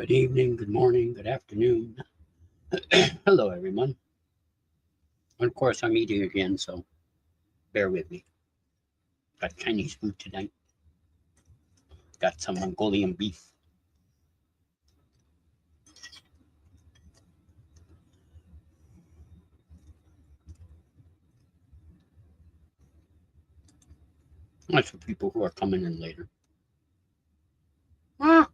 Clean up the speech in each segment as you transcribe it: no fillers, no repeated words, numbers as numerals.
Good evening, good morning, good afternoon. Hello, everyone. And of course, I'm eating again, so bear with me. Got Chinese food tonight. Got some Mongolian beef. That's for people who are coming in later. Ah.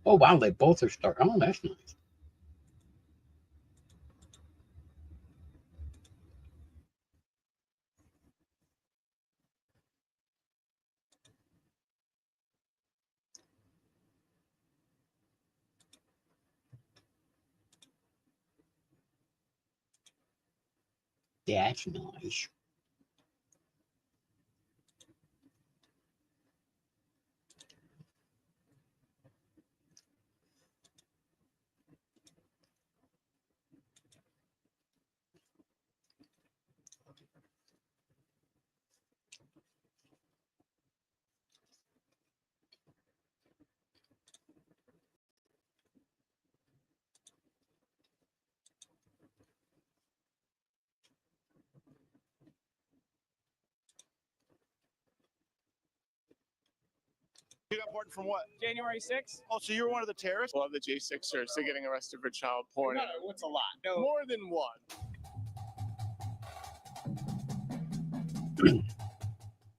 Oh, wow, they both are starting. Oh, that's nice. That's nice. You got pardoned from what? January 6th? Oh, so you were one of the terrorists? Well, the J6ers, they're getting arrested for child porn. No, what's a lot? No. More than one.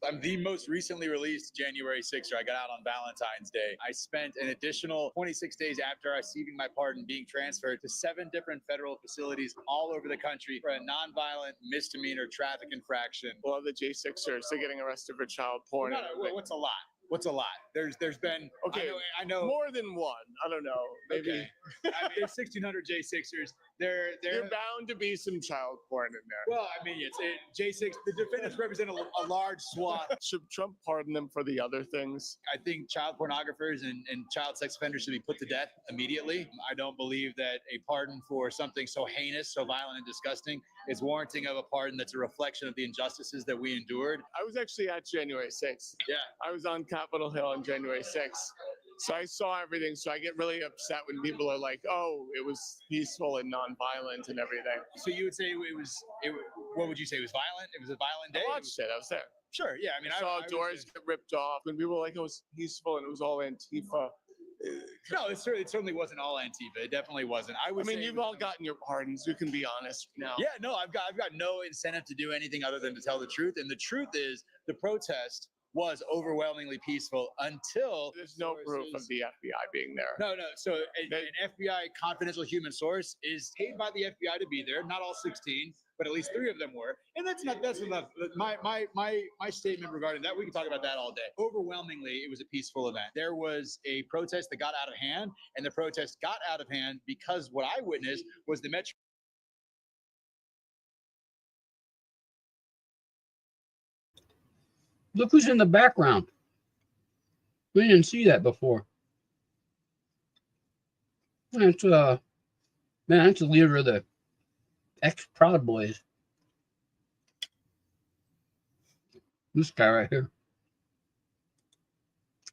I'm the most recently released January 6er. I got out on Valentine's Day. I spent an additional 26 days after receiving my pardon being transferred to 7 different federal facilities all over the country for a nonviolent misdemeanor traffic infraction. Well, the J6ers, they're getting arrested for child porn. No, what's a lot? What's a lot? There's been okay. I know more than one. I don't know. Maybe. Okay. I mean, there's 1,600 J6ers. They're bound to be some child porn in there. Well, I mean, it's J6. The defendants represent a large swath. Should Trump pardon them for the other things? I think child pornographers and child sex offenders should be put to death immediately. I don't believe that a pardon for something so heinous, so violent and disgusting is warranting of a pardon that's a reflection of the injustices that we endured. I was actually at January 6th. Yeah. I was on Capitol Hill on January 6th. So I saw everything. So I get really upset when people are like, oh, it was peaceful and nonviolent and everything. So you would say what would you say? It was violent? It was a violent day? I watched it. I was there. Sure. Yeah. I mean, I saw doors get ripped off when people were like, it was peaceful and it was all Antifa. No, it certainly wasn't all Antifa. It definitely wasn't. I mean, you've all gotten your pardons. You can be honest now. Yeah, no, I've got no incentive to do anything other than to tell the truth. And the truth is, the protest was overwhelmingly peaceful until there's no proof of the FBI being there. No. So an FBI confidential human source is paid by the FBI to be there. Not all 16, but at least 3 of them were. And that's enough. My statement regarding that, we can talk about that all day. Overwhelmingly, it was a peaceful event. There was a protest that got out of hand, and the protest got out of hand because what I witnessed was the Metro. Look who's in the background. We didn't see that before. That's the leader of the ex-Proud Boys. This guy right here.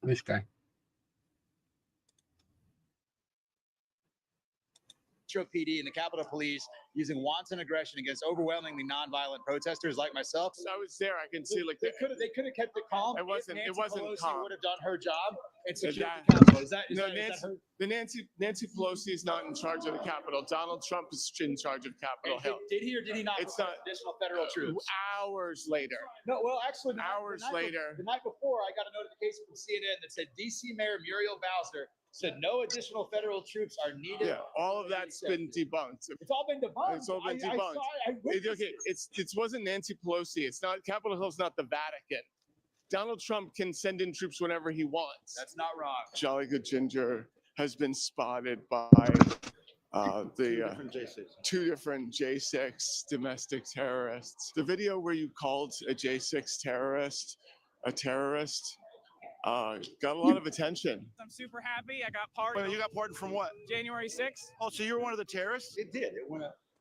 This guy. PD and the Capitol Police using wanton aggression against overwhelmingly nonviolent protesters like myself. So I was there. I can see they could have kept it calm. It wasn't Pelosi calm. Would have done her job and secured the Capitol. Is that Nancy Pelosi is not in charge of the Capitol. Donald Trump is in charge of Capitol Hill. Did he or did he not? It's not additional federal troops. Hours later. No, well, actually, hours later. The night before, I got a notification from CNN that said D.C. Mayor Muriel Bowser said no additional federal troops are needed. Yeah, all of that's been debunked. It's all been debunked. It's all been debunked. It wasn't Nancy Pelosi. It's not Capitol Hill's not the Vatican. Donald Trump can send in troops whenever he wants. That's not wrong. Jolly Good Ginger has been spotted by two different J6 domestic terrorists. The video where you called a J6 terrorist a terrorist got a lot of attention. I'm super happy. I got pardoned. Well, you got pardoned from what? January 6th? Oh, so you were one of the terrorists? It did. It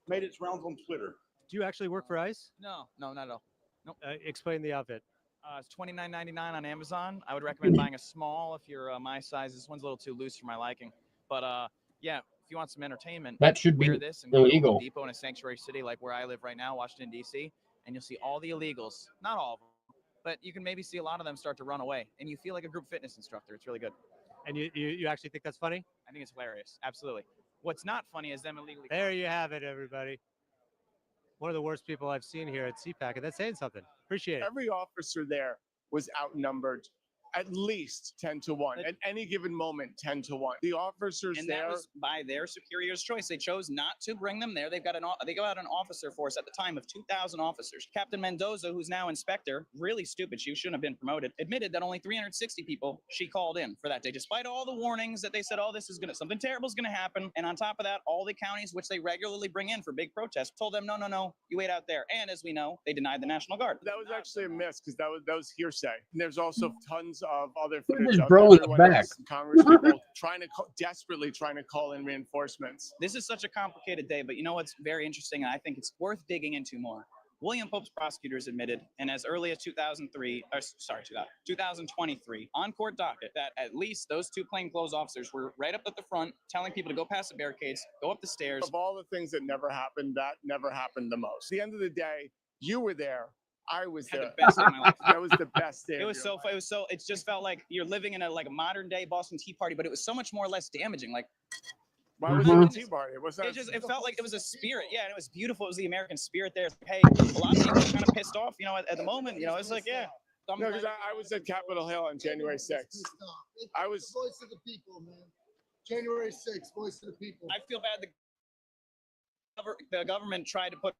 made its rounds on Twitter. Do you actually work for ICE? No, not at all. Nope. Explain the outfit. It's $29.99 on Amazon. I would recommend buying a small if you're my size. This one's a little too loose for my liking. But yeah, if you want some entertainment, That should be wear this and go to Home illegal. Depot in a sanctuary city like where I live right now, Washington, D.C., and you'll see all the illegals. Not all of them, but you can maybe see a lot of them start to run away, and you feel like a group fitness instructor. It's really good. And you actually think that's funny? I think it's hilarious. Absolutely. What's not funny is them illegally. There you have it, everybody. One of the worst people I've seen here at CPAC, and that's saying something. Appreciate it. Every officer there was outnumbered at least 10 to 1. At any given moment, 10 to 1. The officers And there. that was by their superior's choice. They chose not to bring them there. They got an officer force at the time of 2,000 officers. Captain Mendoza, who's now inspector, really stupid. She shouldn't have been promoted. Admitted that only 360 people she called in for that day, despite all the warnings that they said, "Oh, something terrible is gonna happen." And on top of that, all the counties which they regularly bring in for big protests told them, "No, you wait out there." And as we know, they denied the National Guard. That was actually a miss because that was hearsay. And there's also tons of other Look at footage this of bro in the everyone back. else, Congress people desperately trying to call in reinforcements. This is such a complicated day, but you know what's very interesting, and I think it's worth digging into more. William Pope's prosecutors admitted, and as early as 2023, on court docket, that at least those two plainclothes officers were right up at the front, telling people to go past the barricades, go up the stairs. Of all the things that never happened, that never happened the most. At the end of the day, you were there. I was Had there. the best day of my life. That was the best day. It was so. It just felt like you're living in a modern day Boston Tea Party, but it was so much more or less damaging. Like, why was it a tea party? It wasn't. it felt like it was a spirit. Yeah, and it was beautiful. It was the American spirit there. Hey, a lot of people are kind of pissed off. At the moment, it's like, yeah. No, because I was at Capitol Hill on January 6th. I was voice of the people, man. January 6th, voice of the people. I feel bad. The government tried to put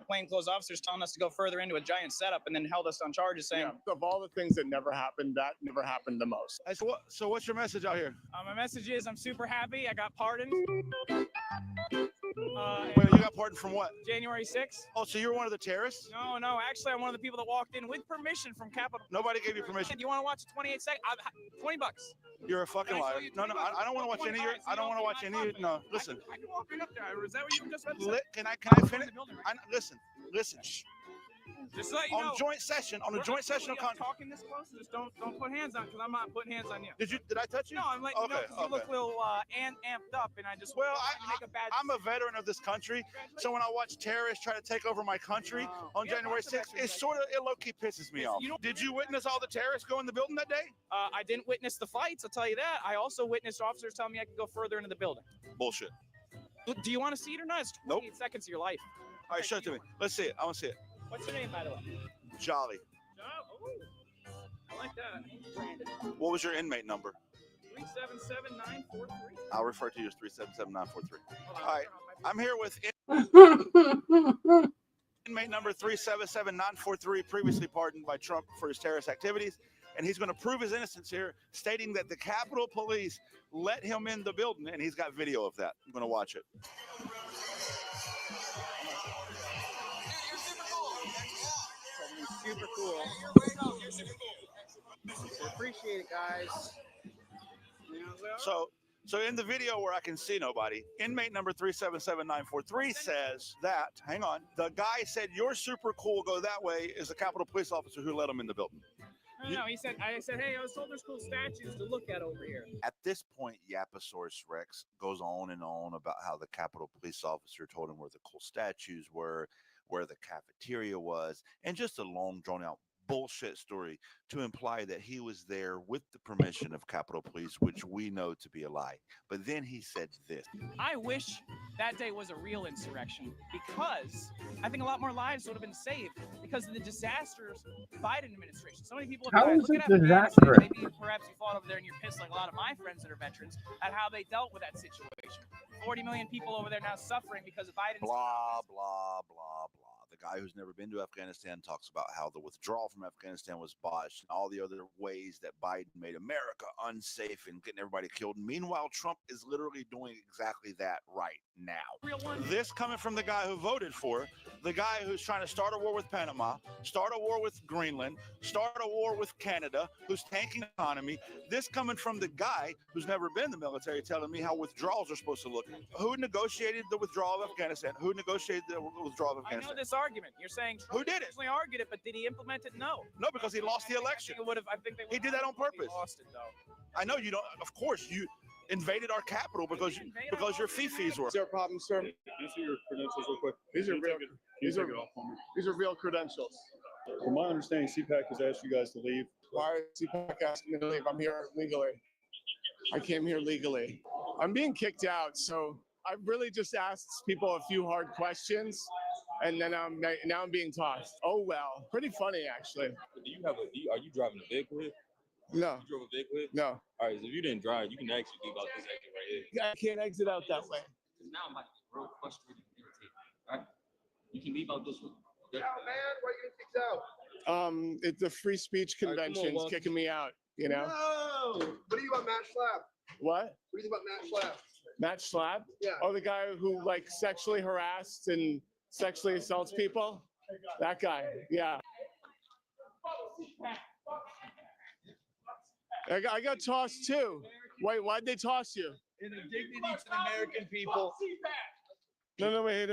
plainclothes officers telling us to go further into a giant setup and then held us on charges saying, of all the things that never happened, that never happened the most. So what's your message out here? my message is I'm super happy. I got pardoned. Wait, you got pardoned from what? January 6th? Oh, so you're one of the terrorists? No. Actually, I'm one of the people that walked in with permission from Capitol. Nobody gave you permission. You want to watch a 28 second? $20. You're a fucking Can I show liar. you No, 20 I don't want to watch any of your. I don't want to watch any of your. No, listen. I can walk right up there. Is that what you just said? Can I finish? Listen. Shh. Just so you know. On a joint session of Talking this close, just don't put hands on, because I'm not putting hands on you. Did I touch you? No, I'm letting you know, 'cause you look a little amped up, and I just make a bad. I'm a veteran of this country, so when I watch terrorists try to take over my country on January 6th, it low-key pisses me off. Did you witness all the terrorists go in the building that day? I didn't witness the fights, I'll tell you that. I also witnessed officers telling me I could go further into the building. Bullshit. Do you want to see it or not? It's 28 seconds of your life. All right, show it to me. Let's see it. I want to see it. What's your name, by the way? Jolly. I like that. Brandon. What was your inmate number? 377943. I'll refer to you as 377943. All right, I'm here with inmate number 377943, previously pardoned by Trump for his terrorist activities, and he's going to prove his innocence here, stating that the Capitol Police let him in the building, and he's got video of that. I'm going to watch it. Super cool. Appreciate it, guys. So in the video where I can see nobody, inmate number 377943 says that, hang on, the guy said, "You're super cool, go that way," is the Capitol Police officer who let him in the building. No, I said, hey, I was told there's cool statues to look at over here. At this point, Yaposaurus Rex goes on and on about how the Capitol Police officer told him where the cool statues were, where the cafeteria was, and just a long, drawn-out bullshit story to imply that he was there with the permission of Capitol Police, which we know to be a lie. But then he said this. I wish that day was a real insurrection, because I think a lot more lives would have been saved because of the disastrous Biden administration. So many people have died. How is Look it at Afghanistan. disastrous? Maybe perhaps you fought over there and you're pissed like a lot of my friends that are veterans at how they dealt with that situation. 40 million people over there now suffering because of Biden's blah, blah, blah, blah. The guy who's never been to Afghanistan talks about how the withdrawal from Afghanistan was botched and all the other ways that Biden made America unsafe and getting everybody killed. Meanwhile, Trump is literally doing exactly that right now. This coming from the guy who voted for, the guy who's trying to start a war with Panama, start a war with Greenland, start a war with Canada, who's tanking the economy. This coming from the guy who's never been in the military telling me how withdrawals are supposed to look. Who negotiated the withdrawal of Afghanistan? Who negotiated the withdrawal of I know Afghanistan? this argument. argument. You're saying Who did it? originally argued it, but did he implement it? No. No, because he lost the election. I think they He did that on purpose. Lost it though. I know you don't. Of course, you invaded our capital because your fifis were. Is there a problem, sir? Can you see your credentials real quick? These are real. These are off for me. These are real credentials. From my understanding, CPAC has asked you guys to leave. Why is CPAC asking me to leave? I'm here legally. I came here legally. I'm being kicked out, so I've really just asked people a few hard questions, and then now I'm being tossed. Oh well, pretty funny actually. Do you have are you driving a vehicle here? No, You drove a vehicle here? no, All right, so if you didn't drive, you can actually leave out this exit right here. I can't exit out that way. Because now I'm like real frustrated and irritated. All right? You can leave out this way. Man, why you kicked out? It's the free speech All right, come on, convention's Walt. kicking me out. You know No. What do you about Matt Schlapp? what? What do you think about Matt Schlapp? Matt Schlapp? Yeah. Oh, the guy who like sexually harassed and sexually assaults people? That guy, yeah. I got tossed too. Wait, why'd they toss you? Indignity to the American people. No, wait,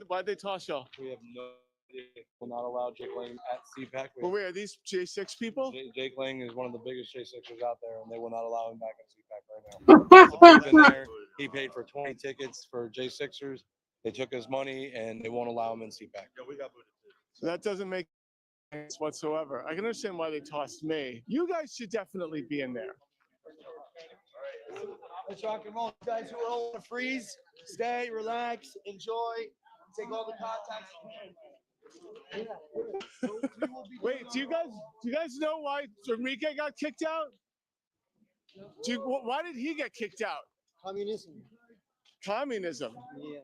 why'd they toss y'all? We have no idea. We're not allowed Jake Lang at CPAC. Well, wait, are these J6 people? Jake Lang is one of the biggest J6ers out there, and they will not allow him back at CPAC right now. He's been there. He paid for 20 tickets for J6ers. They took his money, and they won't allow him in CPAC. Yeah, we got booted too. So that doesn't make sense whatsoever. I can understand why they tossed me. You guys should definitely be in there. Let's rock and roll. You guys who want to freeze, stay, relax, enjoy, take all the contacts you can. Wait, do you guys know why Enrique got kicked out? Why did he get kicked out? Communism. Communism. Yeah.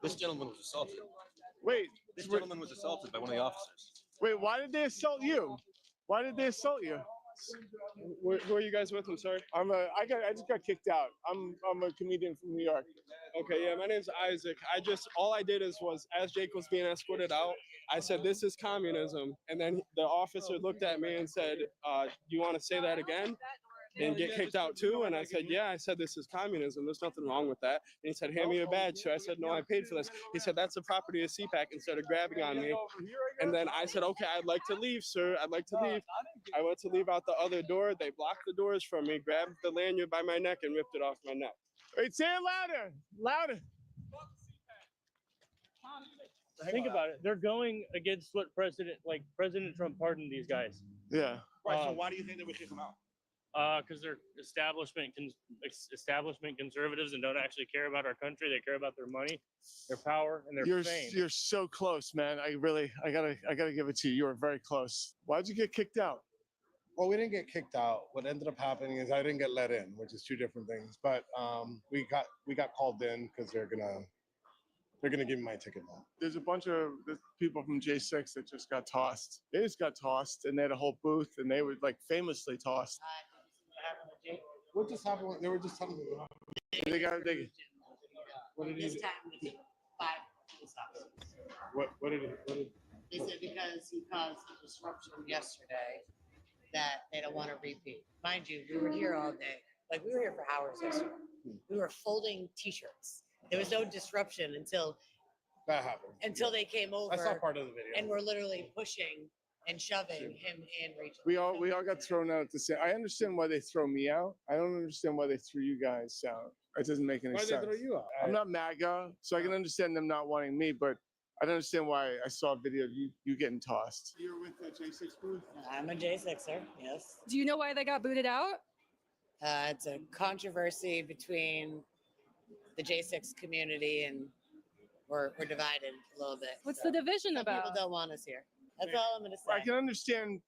This gentleman was assaulted. Wait, This gentleman was assaulted by one of the officers. wait, why did they assault you? Why did they assault you? Who are you guys with? I'm sorry. I just got kicked out. I'm a comedian from New York. Okay, yeah, my name's Isaac. All I did was as Jake was being escorted out, I said, "This is communism," and then the officer looked at me and said, "Do you want to say that again and get kicked out too?" And I said, "Yeah." I said, "This is communism. There's nothing wrong with that." And he said, "Hand me a badge." So I said, "No, I paid for this." He said, "That's the property of CPAC," and started grabbing on me. And then I said, "Okay, I'd like to leave, sir. I'd like to leave." I went to leave out the other door. They blocked the doors from me, grabbed the lanyard by my neck, and ripped it off my neck. Wait, say it louder, louder. Think about it. They're going against what President Trump pardoned these guys. Yeah. Right. So why do you think they would kick him out? Because they're establishment conservatives and don't actually care about our country. They care about their money, their power, and their fame. You're so close, man. I gotta give it to you. You were very close. Why'd you get kicked out? Well, we didn't get kicked out. What ended up happening is I didn't get let in, which is two different things. But we got called in because they're gonna give me my ticket back. There's a bunch of people from J6 that just got tossed. They just got tossed, and they had a whole booth, and they were like famously tossed. What just happened? They were just telling me. What did This he? time with 5 police officers. What did They said because he caused a disruption yesterday that they don't want to repeat. Mind you, we were here all day. Like, we were here for hours yesterday. We were folding t-shirts. There was no disruption until that happened? they came over. I saw part of the video. And we're literally pushing and shoving him and Rachel. We all got thrown out at the same. I understand why they throw me out. I don't understand why they threw you guys out. It doesn't make any Why did sense. they throw you out? I'm not MAGA, so I can understand them not wanting me, but I don't understand why I saw a video of you getting tossed. You're with the J6 booth? I'm a J6er, yes. Do you know why they got booted out? It's a controversy between the J6 community, and we're divided a little bit. What's the division about? People don't want us here. That's all I'm going to say. I can understand,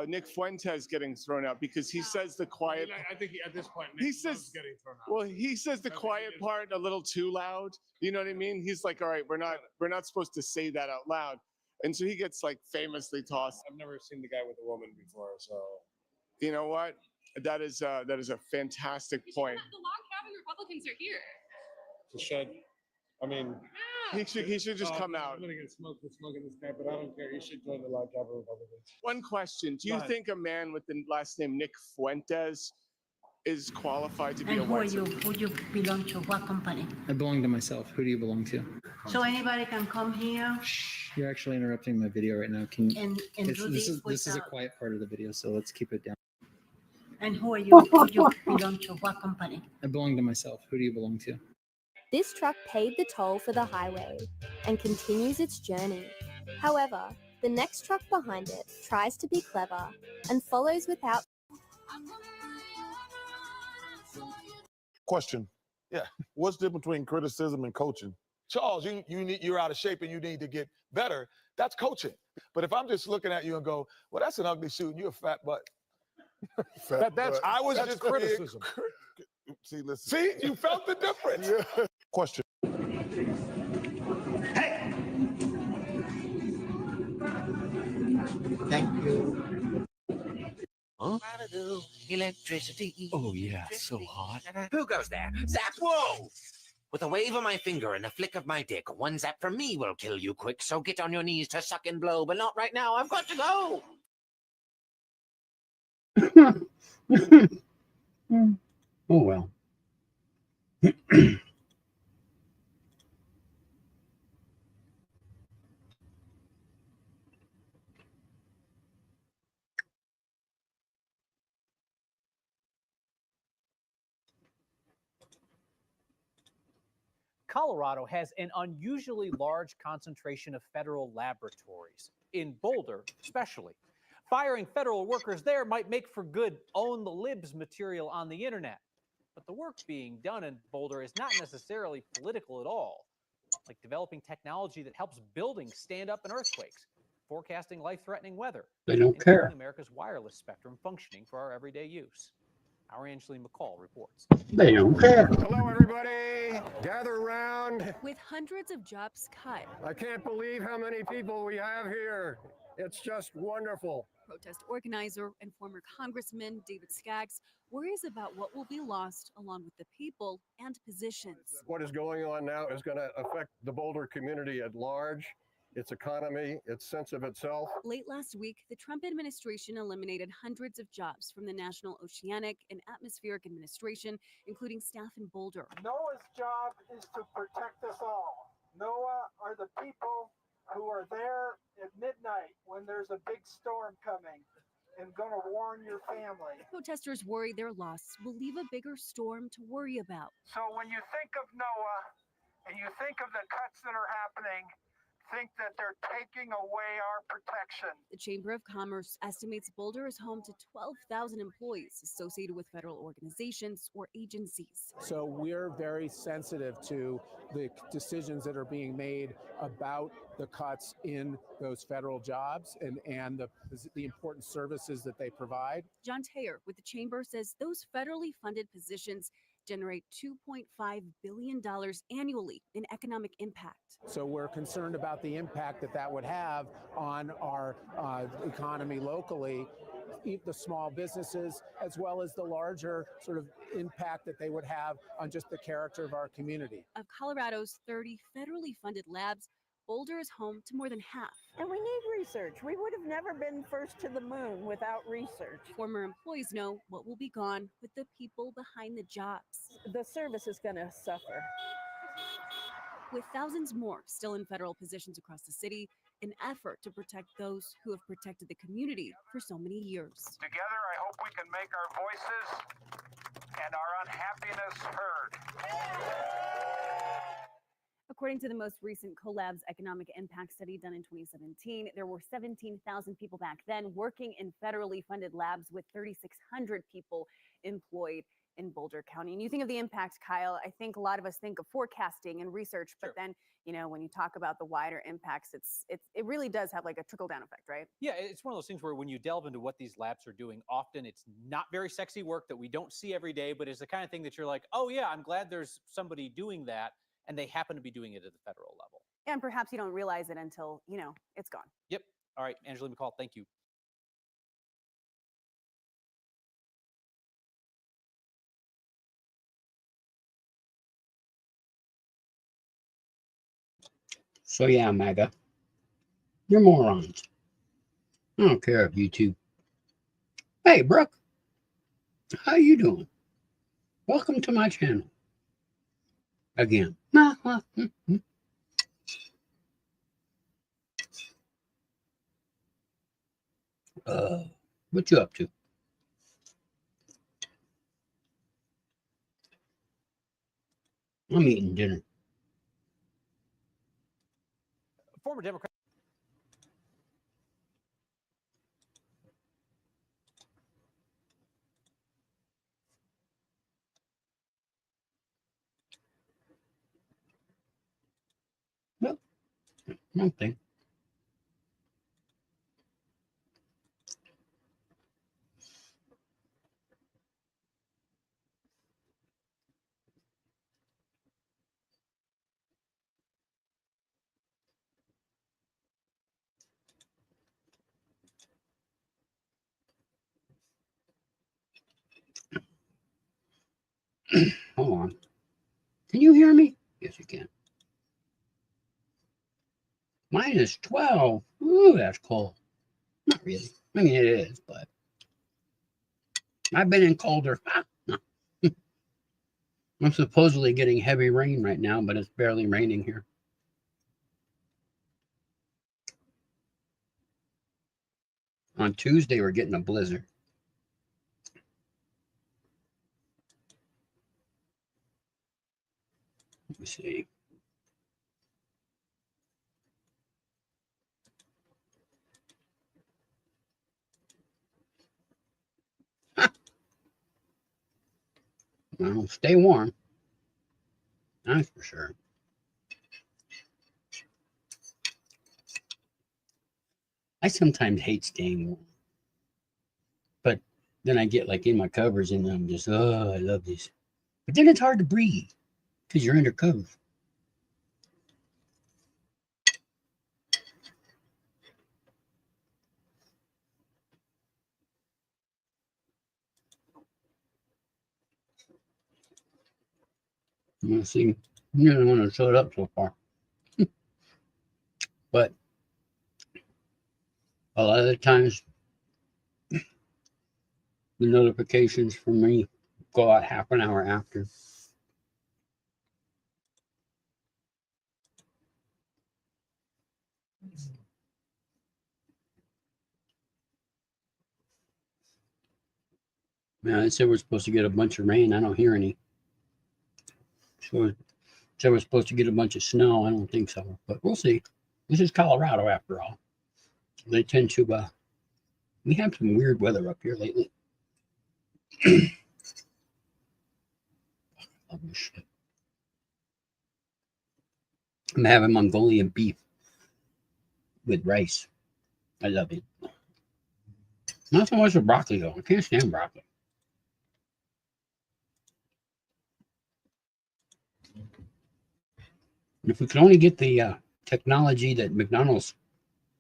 Nick Fuentes getting thrown out because he says the quiet. I think at this point, He says getting thrown out. Well, he says the quiet part a little too loud. You know what I mean? He's like, all right, we're not supposed to say that out loud, and so he gets like famously tossed. I've never seen the guy with a woman before, so You know what? That is a fantastic point. The log cabin Republicans are here. to shed. I mean, he should just come out. I'm gonna get smoked for smoking this guy, but I don't care. He should join the log cabin Republicans. One question: do you think a man with the last name Nick Fuentes is qualified to be a white? Who you belong to? What company? I belong to myself. Who do you belong to? So anybody can come here You're actually interrupting my video right now. Can and do this is a without- quiet part of the video, so let's keep it down. And who are you? Who you belong to? What company? I belong to myself. Who do you belong to? This truck paid the toll for the highway and continues its journey. However, the next truck behind it tries to be clever and follows without. Question. Yeah. What's the difference between criticism and coaching? Charles, you're out of shape and you need to get better. That's coaching. But if I'm just looking at you and go, well, that's an ugly suit and you're a fat butt. I was that's just criticism. See, listen. See, you felt the difference. Yeah. Question. Thank you. Huh? Electricity. Oh, yeah, so hot. Who goes there? Zap! Whoa! With a wave of my finger and a flick of my dick, one zap from me will kill you quick, so get on your knees to suck and blow, but not right now. I've got to go! Oh, well. Colorado has an unusually large concentration of federal laboratories, in Boulder especially. Firing federal workers there might make for good own the libs material on the internet. But the work being done in Boulder is not necessarily political at all, like developing technology that helps buildings stand up in earthquakes, forecasting life-threatening weather, They don't and care. keeping America's wireless spectrum functioning for our everyday use. Our Angeline McCall reports. They don't care. Hello, everybody. Gather around. With hundreds of jobs cut, I can't believe how many people we have here. It's just wonderful. protest organizer and former Congressman David Skaggs worries about what will be lost along with the people and positions. What is going on now is going to affect the Boulder community at large, its economy, its sense of itself. Late last week, the Trump administration eliminated hundreds of jobs from the National Oceanic and Atmospheric Administration, including staff in Boulder. NOAA's job is to protect us all. NOAA are the people who are there at midnight when there's a big storm coming and going to warn your family. Protesters worry their loss will leave a bigger storm to worry about. So when you think of NOAA and you think of the cuts that are happening, think that they're taking away our protection. The Chamber of Commerce estimates Boulder is home to 12,000 employees associated with federal organizations or agencies. So we're very sensitive to the decisions that are being made about the cuts in those federal jobs and the important services that they provide. John Taylor with the Chamber says those federally funded positions generate $2.5 billion annually in economic impact. So we're concerned about the impact that would have on our economy locally, the small businesses, as well as the larger sort of impact that they would have on just the character of our community. Of Colorado's 30 federally funded labs, Boulder is home to more than half. And we need research. We would have never been first to the moon without research. Former employees know what will be gone with the people behind the jobs. The service is going to suffer. With thousands more still in federal positions across the city, an effort to protect those who have protected the community for so many years. Together, I hope we can make our voices and our unhappiness heard. According to the most recent Collab's economic impact study done in 2017, there were 17,000 people back then working in federally funded labs with 3,600 people employed in Boulder County. And you think of the impact, Kyle, I think a lot of us think of forecasting and research, but then, you know, when you talk about the wider impacts, it really does have like a trickle down effect, right? Yeah, it's one of those things where when you delve into what these labs are doing, often it's not very sexy work that we don't see every day, but it's the kind of thing that you're like, oh yeah, I'm glad there's somebody doing that. And they happen to be doing it at the federal level. And perhaps you don't realize it until, you know, it's gone. Yep. All right, Angeline McCall, thank you. So yeah, Maga, you're morons. I don't care if you two. Hey, Brooke, how you doing? Welcome to my channel. Again. What you up to? I'm eating dinner. Former Democrat. Well, nothing. Hold on. Can you hear me? Yes, you can. -12. Ooh, that's cold. Not really. I mean, it is, but I've been in colder. I'm supposedly getting heavy rain right now, but it's barely raining here. On Tuesday, we're getting a blizzard. Let me see. Well, stay warm. That's for sure. I sometimes hate staying warm. But then I get like in my covers and I'm just, oh, I love these. But then it's hard to breathe because you're under covers. Let's see. You're the one that showed up so far. But a lot of the times, the notifications for me go out half an hour after. Man, I said we're supposed to get a bunch of rain. I don't hear any. So said we're supposed to get a bunch of snow. I don't think so, but we'll see. This is Colorado after all. They tend to, we have some weird weather up here lately. Love this shit. I'm having Mongolian beef with rice. I love it. Not so much with broccoli though. I can't stand broccoli. If we could only get the technology that McDonald's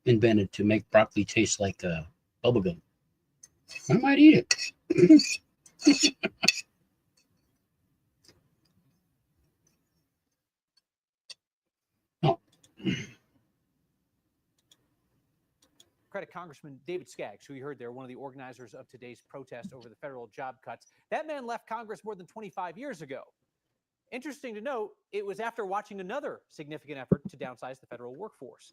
invented to make broccoli taste like bubblegum, I might eat it. Oh. Democratic Congressman David Skaggs, who you heard there, one of the organizers of today's protest over the federal job cuts. That man left Congress more than 25 years ago. Interesting to note, it was after watching another significant effort to downsize the federal workforce,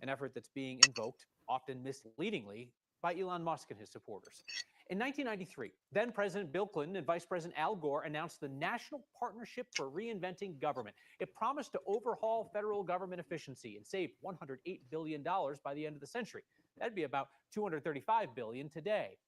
an effort that's being invoked, often misleadingly, by Elon Musk and his supporters. In 1993, then President Bill Clinton and Vice President Al Gore announced the National Partnership for Reinventing Government. It promised to overhaul federal government efficiency and save $108 billion by the end of the century. That'd be about $235 billion today.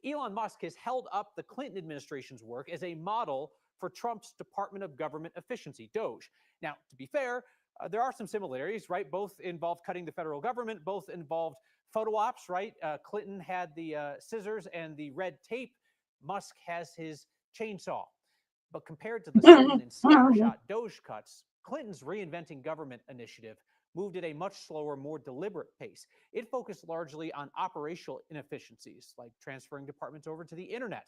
Elon Musk has held up the Clinton administration's work as a model for Trump's Department of Government Efficiency, DOGE. Now, to be fair, there are some similarities, right? Both involved cutting the federal government, both involved photo ops, right? Clinton had the scissors and the red tape. Musk has his chainsaw. But compared to the sudden and scattershot DOGE cuts, Clinton's Reinventing Government initiative moved at a much slower, more deliberate pace. It focused largely on operational inefficiencies, like transferring departments over to the internet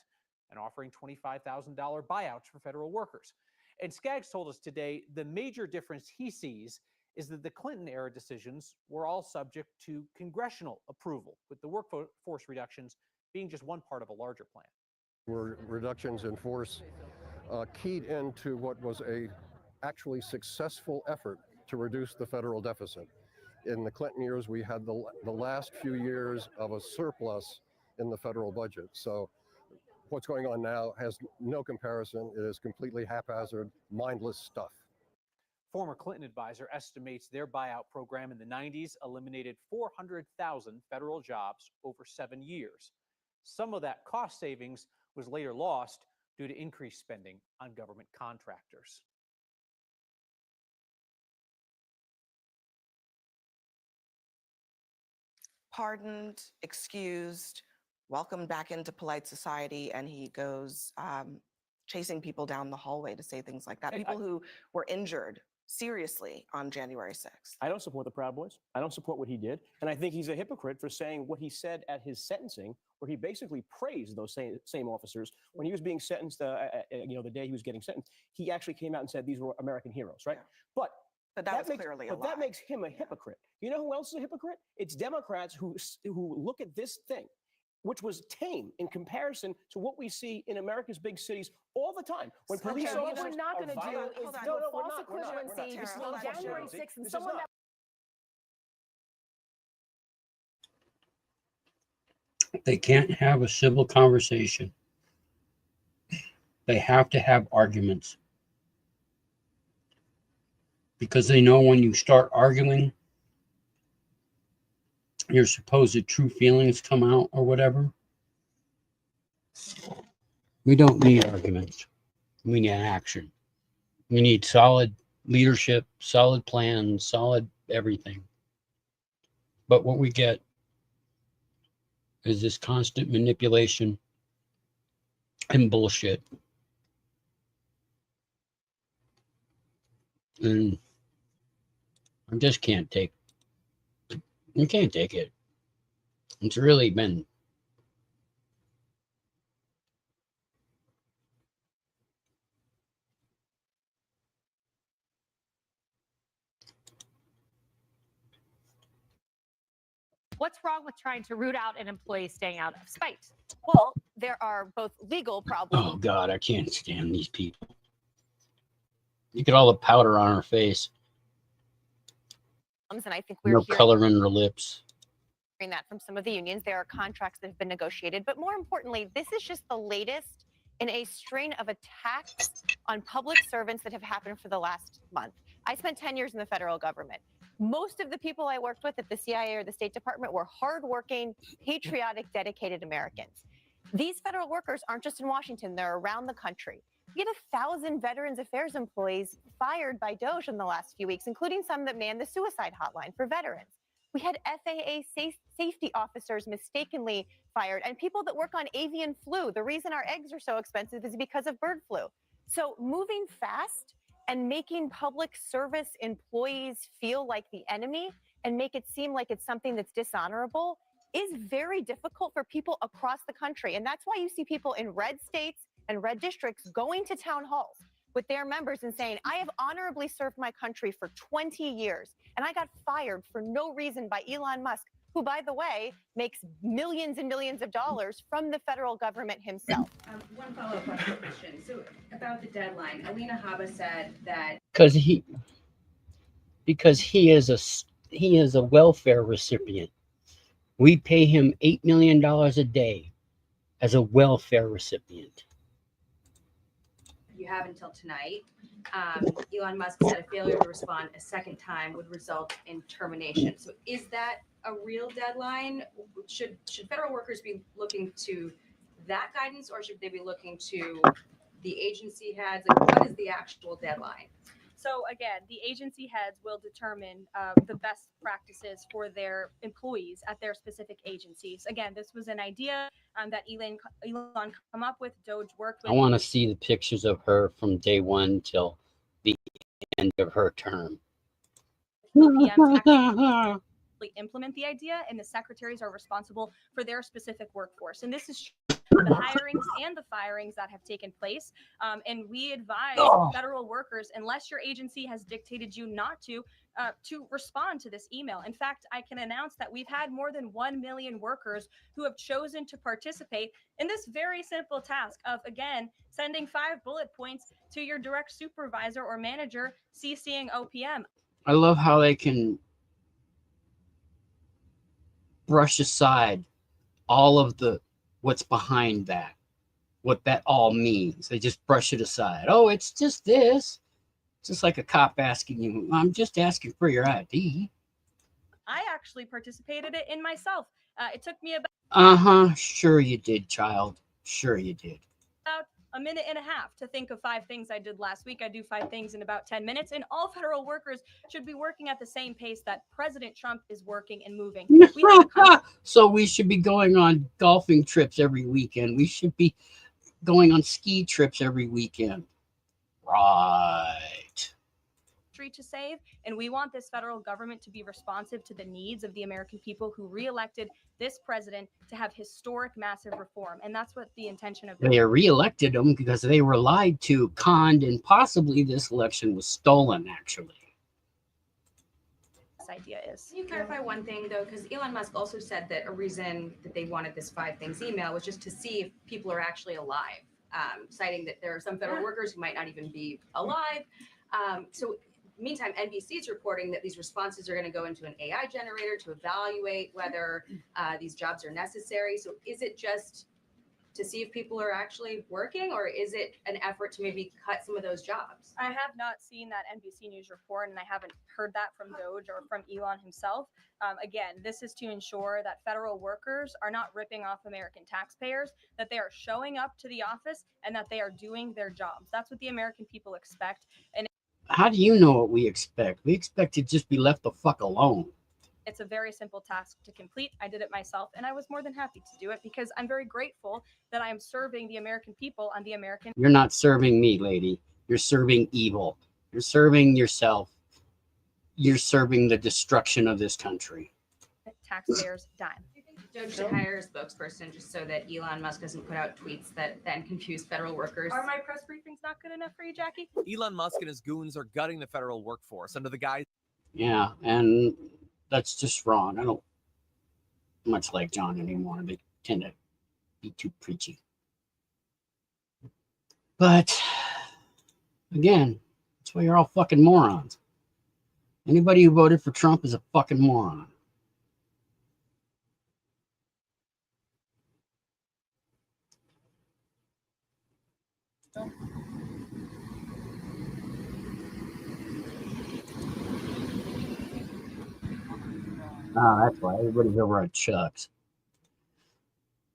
and offering $25,000 buyouts for federal workers. And Skaggs told us today the major difference he sees is that the Clinton-era decisions were all subject to congressional approval, with the workforce reductions being just one part of a larger plan. Were reductions in force keyed into what was a actually successful effort to reduce the federal deficit. In the Clinton years, we had the last few years of a surplus in the federal budget. So what's going on now has no comparison. It is completely haphazard, mindless stuff. Former Clinton advisor estimates their buyout program in the 90s eliminated 400,000 federal jobs over 7 years. Some of that cost savings was later lost due to increased spending on government contractors. Pardoned, excused, welcomed back into polite society, and he goes chasing people down the hallway to say things like that. People who were injured seriously on January 6th. I don't support the Proud Boys. I don't support what he did. And I think he's a hypocrite for saying what he said at his sentencing, where he basically praised those same officers. When he was being sentenced, the day he was getting sentenced, he actually came out and said these were American heroes, right? But that was clearly a lie. That makes him a hypocrite. You know who else is a hypocrite? It's Democrats who look at this thing, which was tame in comparison to what we see in America's big cities all the time. When police officers what we're not going to do is do a false equivalency between January 6th and someone that. They can't have a civil conversation. They have to have arguments. Because they know when you start arguing, your supposed true feelings come out or whatever. We don't need arguments. We need action. We need solid leadership, solid plans, solid everything. But what we get is this constant manipulation and bullshit. And I just can't take you can't take it. It's really been What's wrong with trying to root out an employee staying out of spite? Well, there are both legal problems. oh God, I can't stand these people. Look at all the powder on her face. And I think we're No hearing color in her lips. that from some of the unions. There are contracts that have been negotiated, but more importantly, this is just the latest in a string of attacks on public servants that have happened for the last month. I spent 10 years in the federal government. Most of the people I worked with at the CIA or the State Department were hardworking, patriotic, dedicated Americans. These federal workers aren't just in Washington, they're around the country. We had 1,000 Veterans Affairs employees fired by DOJ in the last few weeks, including some that manned the suicide hotline for veterans. We had FAA safety officers mistakenly fired, and people that work on avian flu. The reason our eggs are so expensive is because of bird flu. So moving fast and making public service employees feel like the enemy and make it seem like it's something that's dishonorable is very difficult for people across the country. And that's why you see people in red states and red districts going to town halls with their members and saying, I have honorably served my country for 20 years, and I got fired for no reason by Elon Musk, who, by the way, makes millions and millions of dollars from the federal government himself. One follow-up question. So about the deadline, Alina Habba said that Because he is a welfare recipient. We pay him $8 million a day as a welfare recipient. you have until tonight. Elon Musk said a failure to respond a second time would result in termination. So is that a real deadline? Should federal workers be looking to that guidance, or should they be looking to the agency heads? Like, what is the actual deadline? So again, the agency heads will determine the best practices for their employees at their specific agencies. Again, this was an idea that Elon come up with. DOJ worked with. I want to see the pictures of her from day one till the end of her term. PM to actually implement the idea, and the secretaries are responsible for their specific workforce. And this is the hirings and the firings that have taken place. And we advise federal workers, unless your agency has dictated you not to respond to this email. In fact, I can announce that we've had more than 1 million workers who have chosen to participate in this very simple task of, again, sending 5 bullet points to your direct supervisor or manager, CCing OPM. I love how they can brush aside all of what's behind that, what that all means. They just brush it aside. Oh, it's just this. Just like a cop asking you, I'm just asking for your ID. I actually participated in myself. It took me Uh-huh. Sure you did, child. Sure you did. about a minute and a half to think of 5 things I did last week. I do 5 things in about 10 minutes, and all federal workers should be working at the same pace that President Trump is working and moving. We have a country So we should be going on golfing trips every weekend. We should be going on ski trips every weekend. Right. to save, and we want this federal government to be responsive to the needs of the American people who reelected this president to have historic, massive reform. And that's what the intention of They reelected him because they were lied to, conned, and possibly this election was stolen, actually. this idea is. Can you clarify one thing though? Because Elon Musk also said that a reason that they wanted this 5 things email was just to see if people are actually alive, citing that there are some federal workers who might not even be alive. So meantime, NBC is reporting that these responses are going to go into an AI generator to evaluate whether these jobs are necessary. So is it just to see if people are actually working, or is it an effort to maybe cut some of those jobs? I have not seen that NBC News report, and I haven't heard that from Doge or from Elon himself. Again, this is to ensure that federal workers are not ripping off American taxpayers, that they are showing up to the office, and that they are doing their jobs. That's what the American people expect. And How do you know what we expect? We expect to just be left the fuck alone. it's a very simple task to complete. I did it myself, and I was more than happy to do it because I'm very grateful that I am serving the American people on the American. You're not serving me, lady. You're serving evil. You're serving yourself. You're serving the destruction of this country. Taxpayers' dime. Doge should hire a spokesperson just so that Elon Musk doesn't put out tweets that then confuse federal workers. Are my press briefings not good enough for you, Jackie? Elon Musk and his goons are gutting the federal workforce under the guise. Yeah, and that's just wrong. I don't much like John anymore. They tend to be too preachy. But again, that's why you're all fucking morons. Anybody who voted for Trump is a fucking moron. Oh, that's why everybody's over at Chuck's.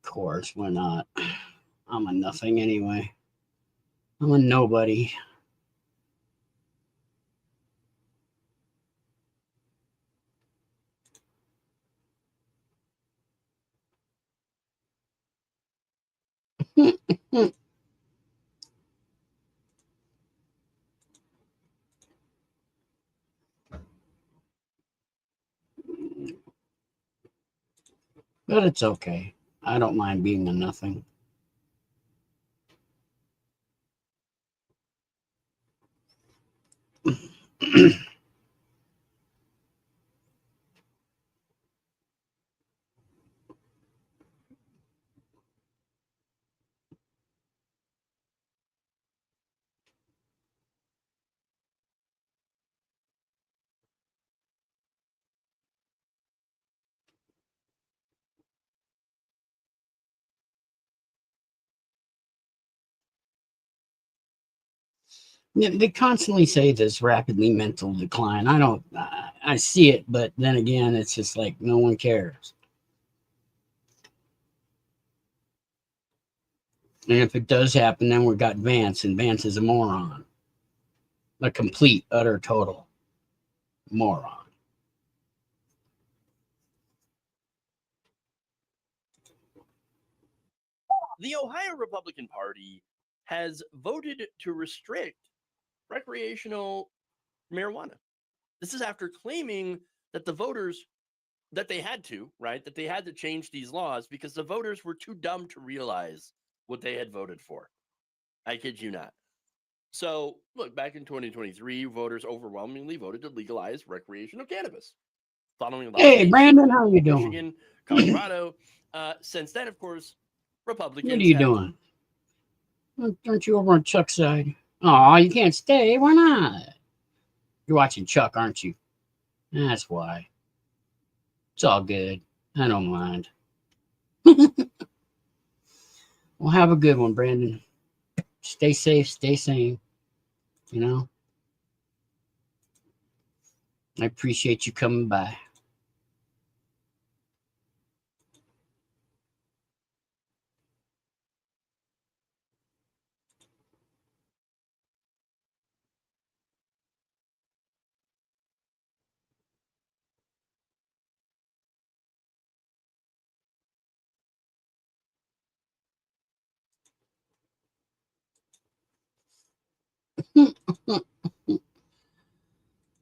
Of course, why not? I'm a nothing anyway. I'm a nobody. But it's okay. I don't mind being a nothing. Yeah, they constantly say this rapidly mental decline. I see it, but then again, it's just like no one cares. And if it does happen, then we've got Vance, and Vance is a moron. A complete, utter, total moron. The Ohio Republican Party has voted to restrict recreational marijuana. This is after claiming that the voters, that they had to, right? That they had to change these laws because the voters were too dumb to realize what they had voted for. I kid you not. So, look, back in 2023, voters overwhelmingly voted to legalize recreational cannabis. Following Hey, Brandon, how you doing? Michigan, Colorado. Since then, of course, Republicans. What are you doing? Aren't you over on Chuck's side? Oh, you can't stay. Why not? You're watching Chuck, aren't you? That's why. It's all good. I don't mind. Well, have a good one, Brandon. Stay safe, stay sane. You know, I appreciate you coming by.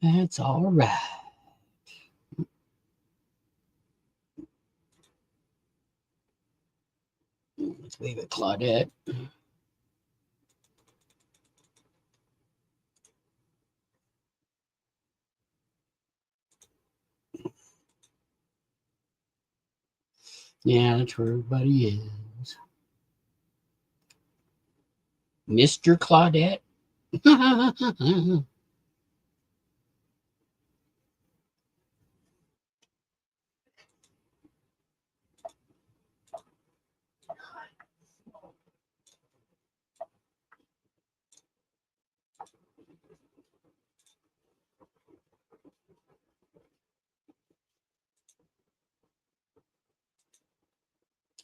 That's all right. Let's leave it, Claudette. Yeah, that's where everybody is. Mr. Claudette.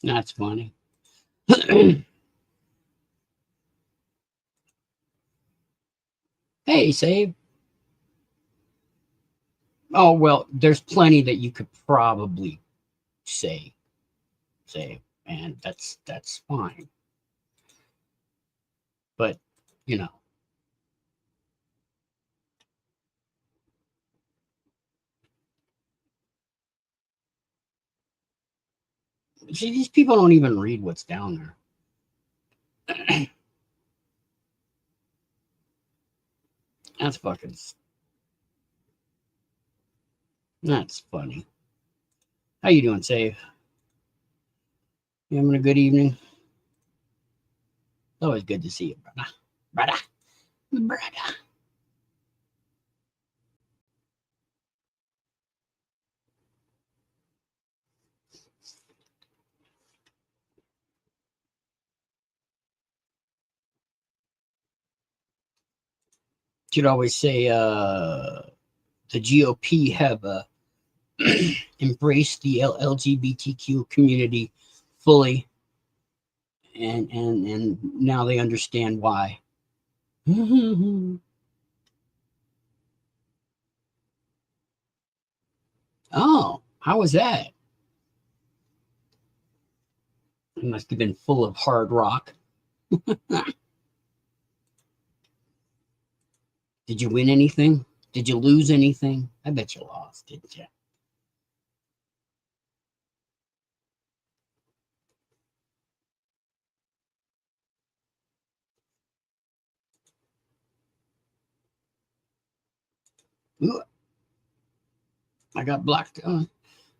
That's funny. Hey, Save. Oh, well, there's plenty that you could probably say, and that's fine. But, you know, see, these people don't even read what's down there. That's fucking. That's funny. How you doing, Save? You having a good evening? Always good to see you, brother. Brother. You'd always say the GOP have embraced the LGBTQ community fully, and now they understand why. Oh, how was that? It must have been full of hard rock. Did you win anything? Did you lose anything? I bet you lost, didn't you? Ooh, I got blocked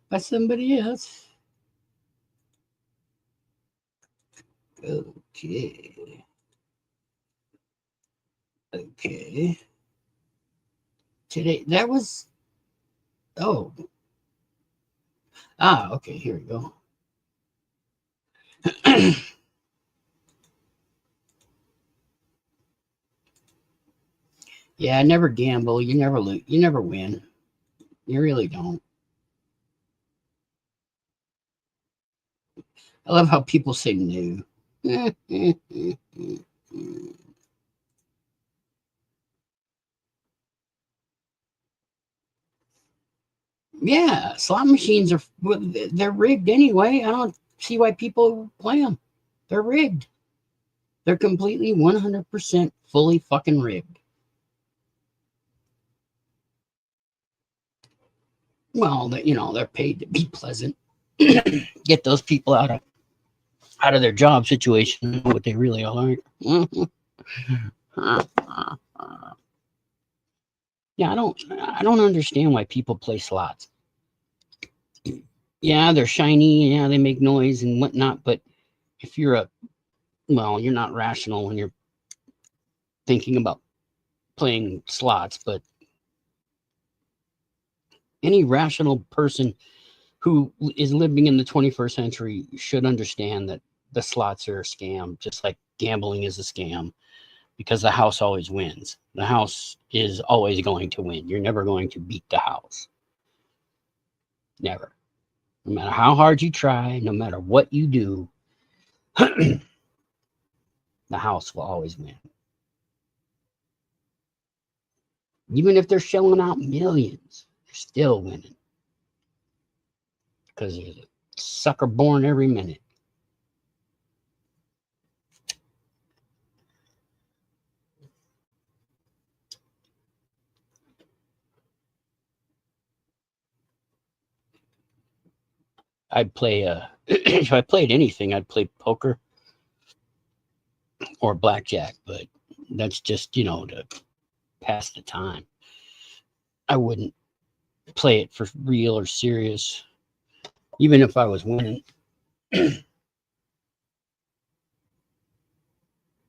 by somebody else. Okay. Okay. Today, that was. Oh. Ah, okay, here we go. Yeah, I never gamble. You never lose. You never win. You really don't. I love how people say no. Yeah, slot machines are they're rigged anyway. I don't see why people play them. They're rigged. They're completely 100% fully fucking rigged. Well, they're paid to be pleasant. Get those people out of their job situation, what they really are like. Yeah, I don't understand why people play slots. Yeah, they're shiny, yeah, they make noise and whatnot, but if you're you're not rational when you're thinking about playing slots, but any rational person who is living in the 21st century should understand that the slots are a scam, just like gambling is a scam, because the house always wins. The house is always going to win. You're never going to beat the house. Never. No matter how hard you try, no matter what you do, the house will always win. Even if they're shelling out millions, they're still winning. Because there's a sucker born every minute. I'd play if I played anything, I'd play poker or blackjack, but that's just, you know, to pass the time. I wouldn't play it for real or serious, even if I was winning.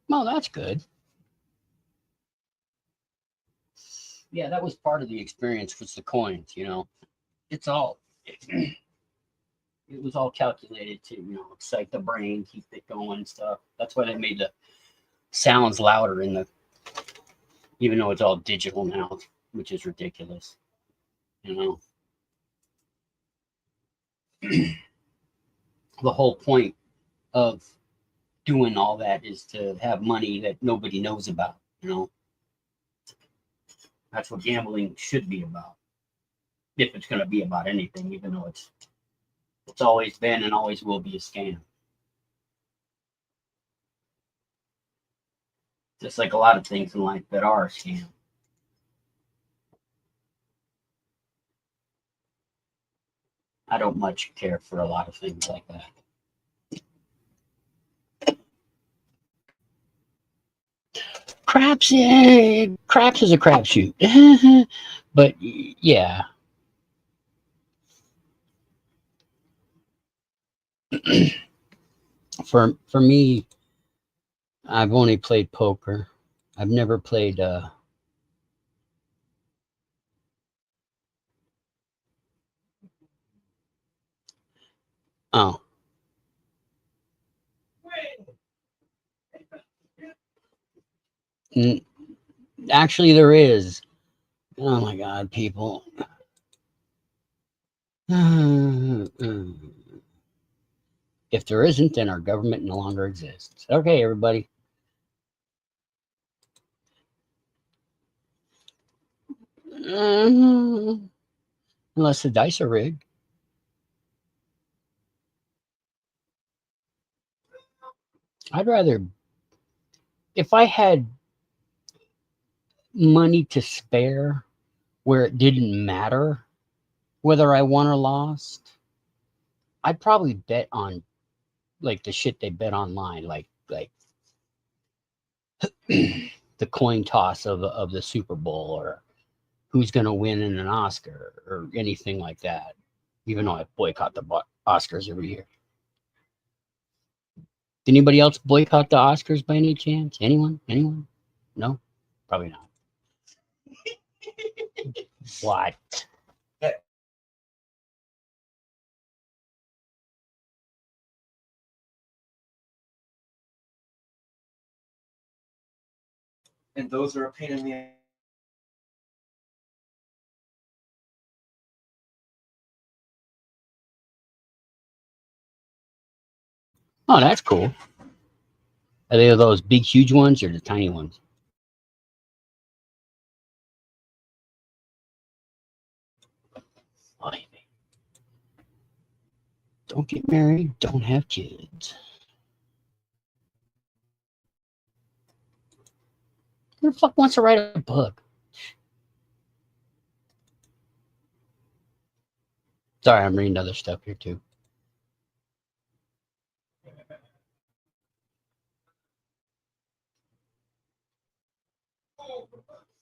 Well, that's good. Yeah, that was part of the experience with the coins, you know. It's all it was all calculated to, you know, excite the brain, keep it going and stuff. That's why they made the sounds louder in the, even though it's all digital now, which is ridiculous, you know. The whole point of doing all that is to have money that nobody knows about, you know. That's what gambling should be about, if it's going to be about anything, even though it's always been and always will be a scam. Just like a lot of things in life that are a scam. I don't much care for a lot of things like that. Craps is a crapshoot. But yeah. For me, I've only played poker. I've never played oh. Actually there is. Oh my god, people. If there isn't, then our government no longer exists. Okay, everybody. Unless the dice are rigged. I'd rather, if I had money to spare where it didn't matter whether I won or lost, I'd probably bet on like the shit they bet online, like the coin toss of the Super Bowl, or who's going to win in an Oscar or anything like that. Even though I boycott the Oscars every year. Did anybody else boycott the Oscars by any chance? Anyone? Anyone? No? Probably not. What? And those are a pain in the Oh, that's cool. Are they those big, huge ones or the tiny ones? Don't get married, don't have kids. Who the fuck wants to write a book? Sorry, I'm reading other stuff here too.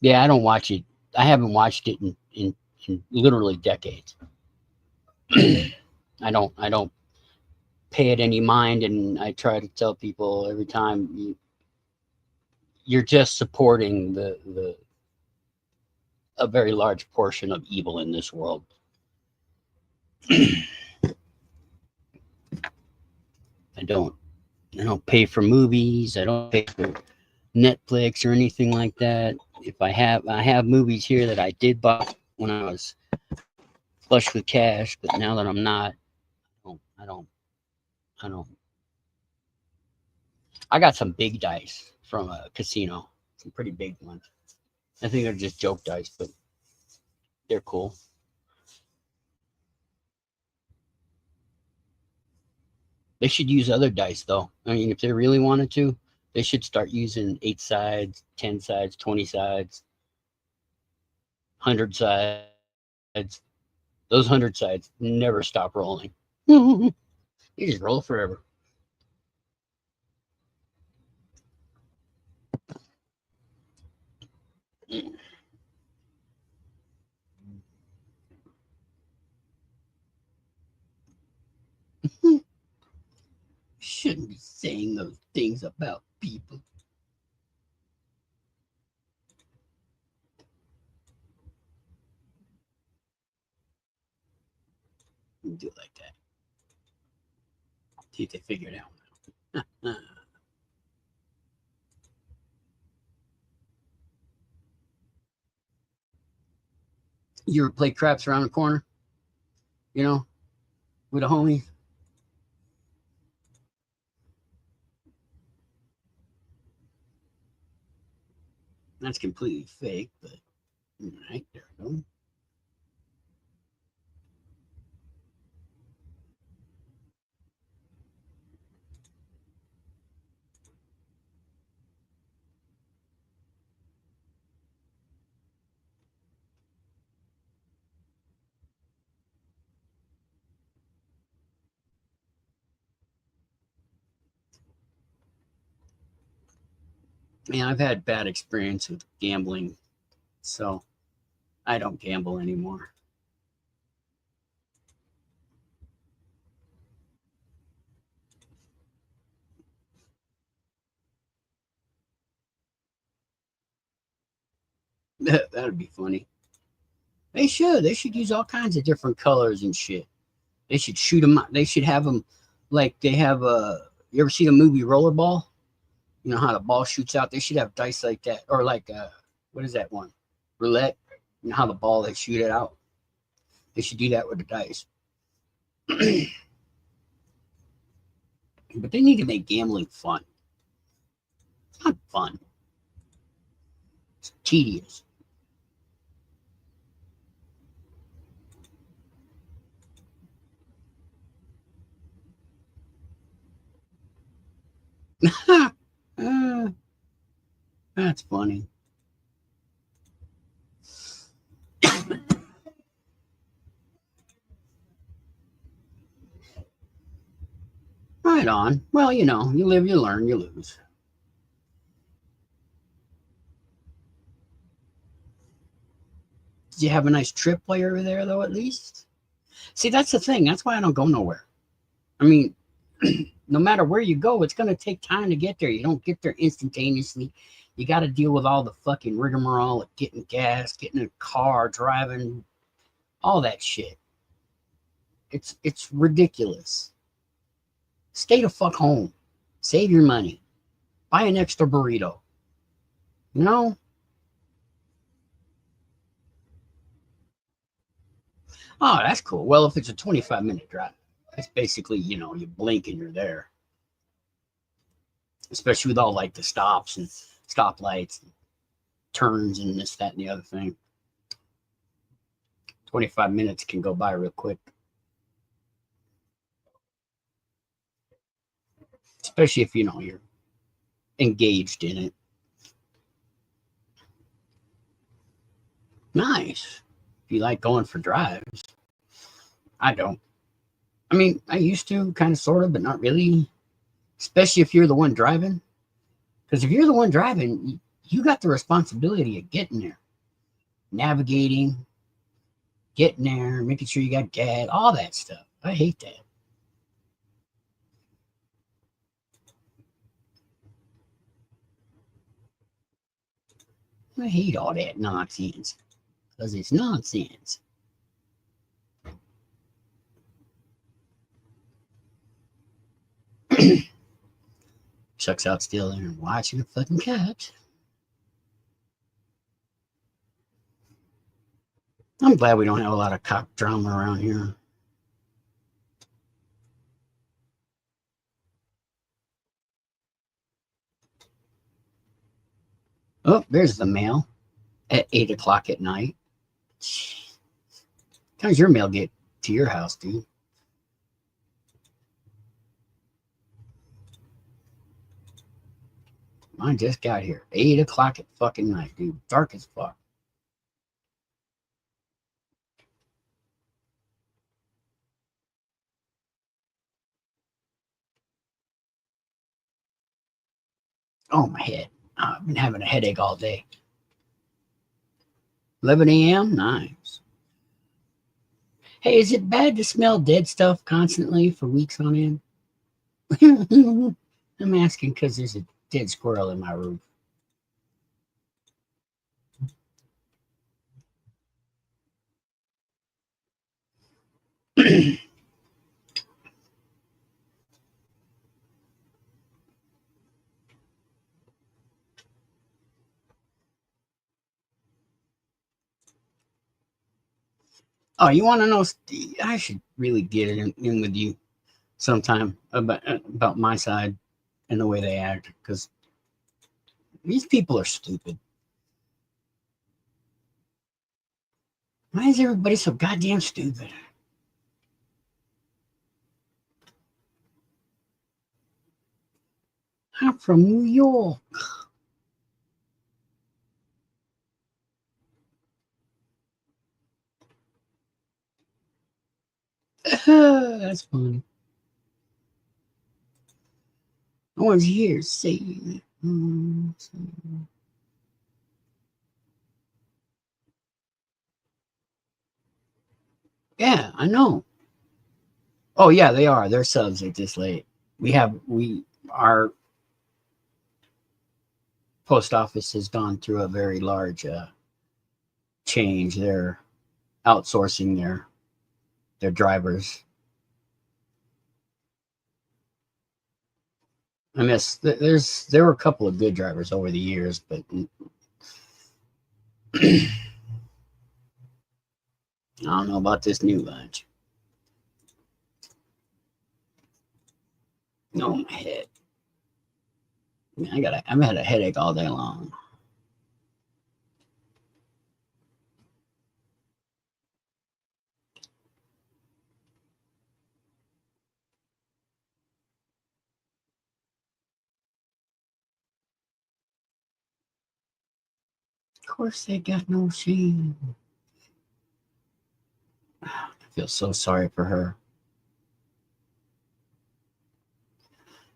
Yeah, I don't watch it. I haven't watched it in literally decades. I don't pay it any mind, and I try to tell people every time you're just supporting a very large portion of evil in this world. don't pay for movies. I don't pay for Netflix or anything like that. If I have movies here that I did buy when I was flush with cash, but now that I'm not, I don't. I got some big dice from a casino, some pretty big ones. I think they're just joke dice, but they're cool. They should use other dice, though. I mean, if they really wanted to, they should start using 8 sides, 10 sides, 20 sides, 100 sides. Those 100 sides never stop rolling. You just roll forever. Shouldn't be saying those things about people. Do it like that. See if they figure it out. You ever play craps around the corner? You know, with a homie? That's completely fake, but right there we go. Man, I've had bad experience with gambling, so I don't gamble anymore. That'd be funny. They should use all kinds of different colors and shit. They should shoot them. They should have them like they have you ever see the movie Rollerball? You know how the ball shoots out? They should have dice like that, or like what is that one? Roulette. You know how the ball they shoot it out? They should do that with the dice. But they need to make gambling fun. It's not fun. It's tedious. That's funny. Right on. Well, you know, you live, you learn, you lose. Did you have a nice trip while you were there, though, at least? See, that's the thing. That's why I don't go nowhere. I mean, no matter where you go, it's going to take time to get there. You don't get there instantaneously. You got to deal with all the fucking rigmarole of getting gas, getting in a car, driving, all that shit. It's ridiculous. Stay the fuck home. Save your money. Buy an extra burrito. You know? Oh, that's cool. Well, if it's a 25-minute drive, it's basically, you know, you blink and you're there. Especially with all like the stops and stoplights, and turns and this, that, and the other thing. 25 minutes can go by real quick. Especially if, you know, you're engaged in it. Nice. If you like going for drives. I don't. I mean, I used to, kind of, sort of, but not really. Especially if you're the one driving. Because if you're the one driving, you got the responsibility of getting there. Navigating, getting there, making sure you got gas, all that stuff. I hate that. I hate all that nonsense. Because it's nonsense. Chuck's out still there and watching a fucking cat. I'm glad we don't have a lot of cop drama around here. Oh, there's the mail at 8 o'clock at night. How does your mail get to your house, dude? Mine just got here. 8 o'clock at fucking night, dude. Dark as fuck. Oh, my head. I've been having a headache all day. 11 a.m.? Nice. Hey, is it bad to smell dead stuff constantly for weeks on end? I'm asking because there's a dead squirrel in my roof. Oh, you want to know? I should really get in with you sometime about my side and the way they act, because these people are stupid. Why is everybody so goddamn stupid? I'm from New York. That's funny. No one's here saying it. Yeah, I know. Oh yeah, they are. They're subs at this late. Our post office has gone through a very large change. They're outsourcing their drivers. I miss there were a couple of good drivers over the years, but I don't know about this new bunch. No, my head. I've had a headache all day long. Of course, they got no shame. I feel so sorry for her.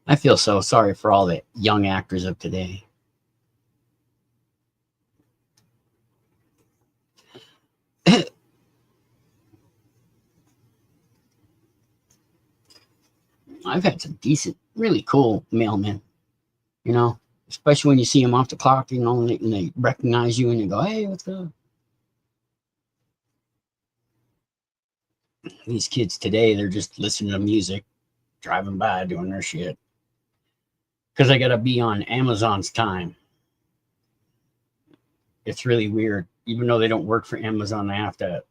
I feel so sorry for all the young actors of today. I've had some decent, really cool mailmen, you know, especially when you see them off the clock, you know, and they recognize you and you go, hey, what's up? These kids today, they're just listening to music, driving by, doing their shit. Because I got to be on Amazon's time. It's really weird. Even though they don't work for Amazon, they have to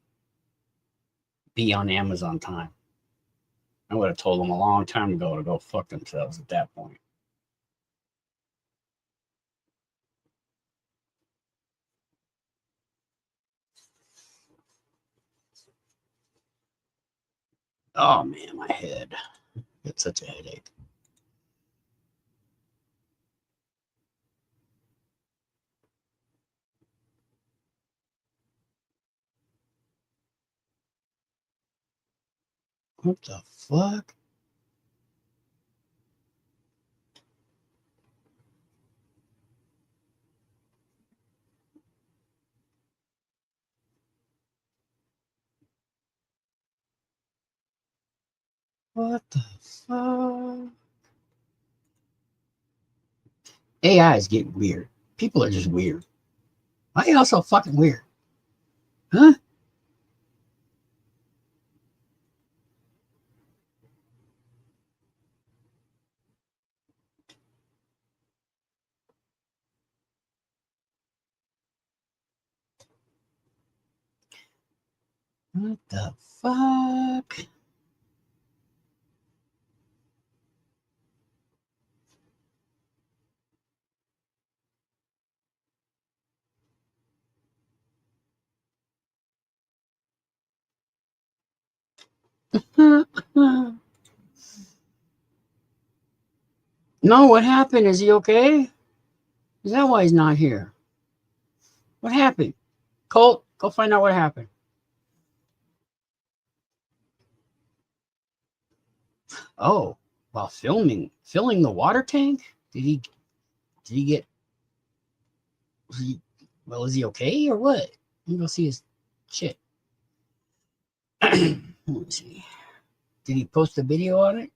be on Amazon time. I would have told them a long time ago to go fuck themselves at that point. Oh man, my head. It's such a headache. What the fuck? What the fuck? AI is getting weird. People are just weird. Why are y'all so fucking weird? Huh? What the fuck? No, what happened? Is he okay? Is that why he's not here? What happened? Colt, go find out what happened. Oh, while filming the water tank? Did he get is he okay or what? Let me go see his shit. Let me see. Did he post a video on it?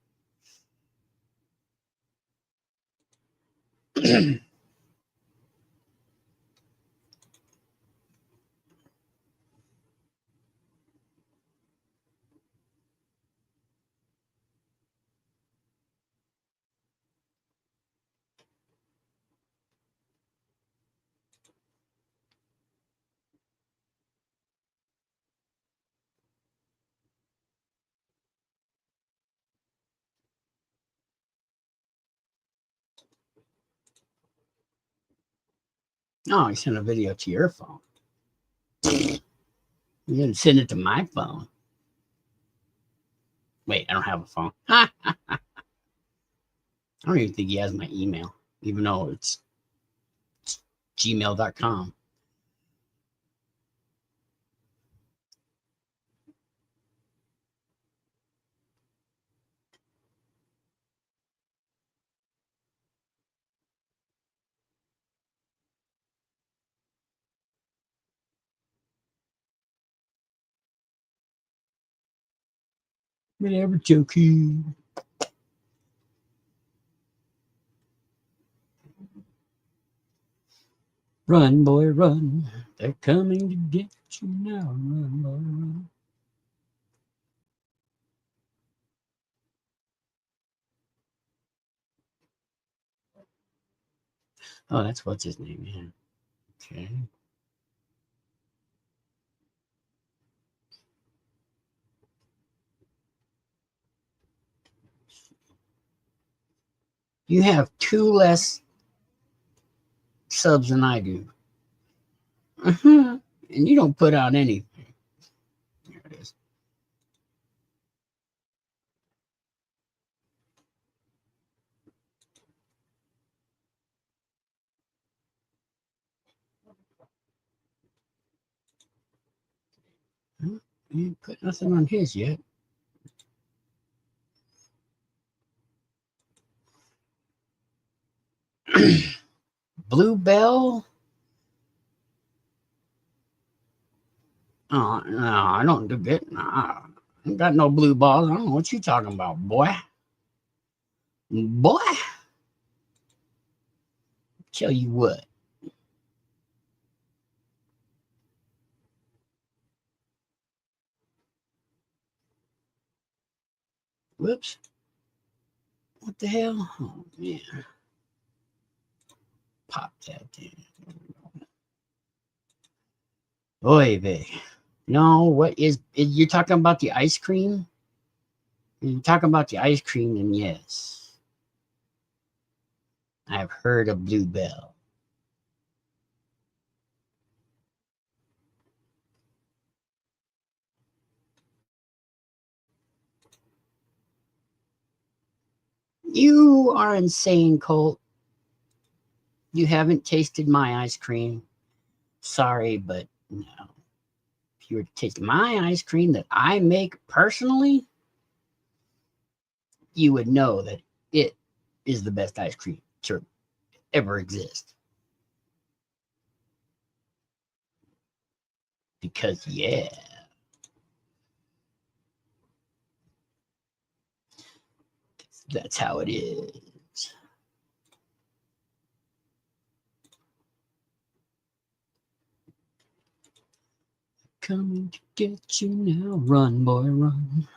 No, he sent a video to your phone. You didn't send it to my phone. Wait, I don't have a phone. I don't even think he has my email, even though it's gmail.com. Whatever, Jokey. Run, boy, run. They're coming to get you now. Run, boy, run. Oh, that's what's his name, yeah. Okay. You have 2 less subs than I do. And you don't put out anything. There it is. You ain't put nothing on his yet. Blue Bell? Oh, no, I don't do it. Nah, I ain't got no blue balls. I don't know what you talking about, boy. Boy. Tell you what. Whoops. What the hell? Oh, man. Pop that thing. Oy vey. No, what is you're talking about the ice cream? You're talking about the ice cream, then yes. I've heard of Blue Bell. You are insane, Colt. You haven't tasted my ice cream. Sorry, but no. If you were to taste my ice cream that I make personally, you would know that it is the best ice cream to ever exist. Because, yeah. That's how it is. Coming to get you now. Run, boy, run.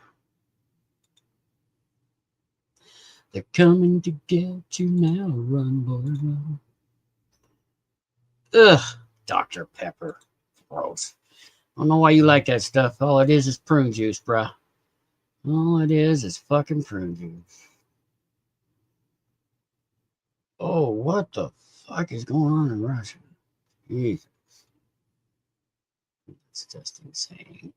They're coming to get you now. Run, boy, run. Ugh, Dr. Pepper. Gross. don't know why you like that stuff. All it is prune juice, bruh. All it is fucking prune juice. Oh, what the fuck is going on in Russia? Jesus. It's just insane.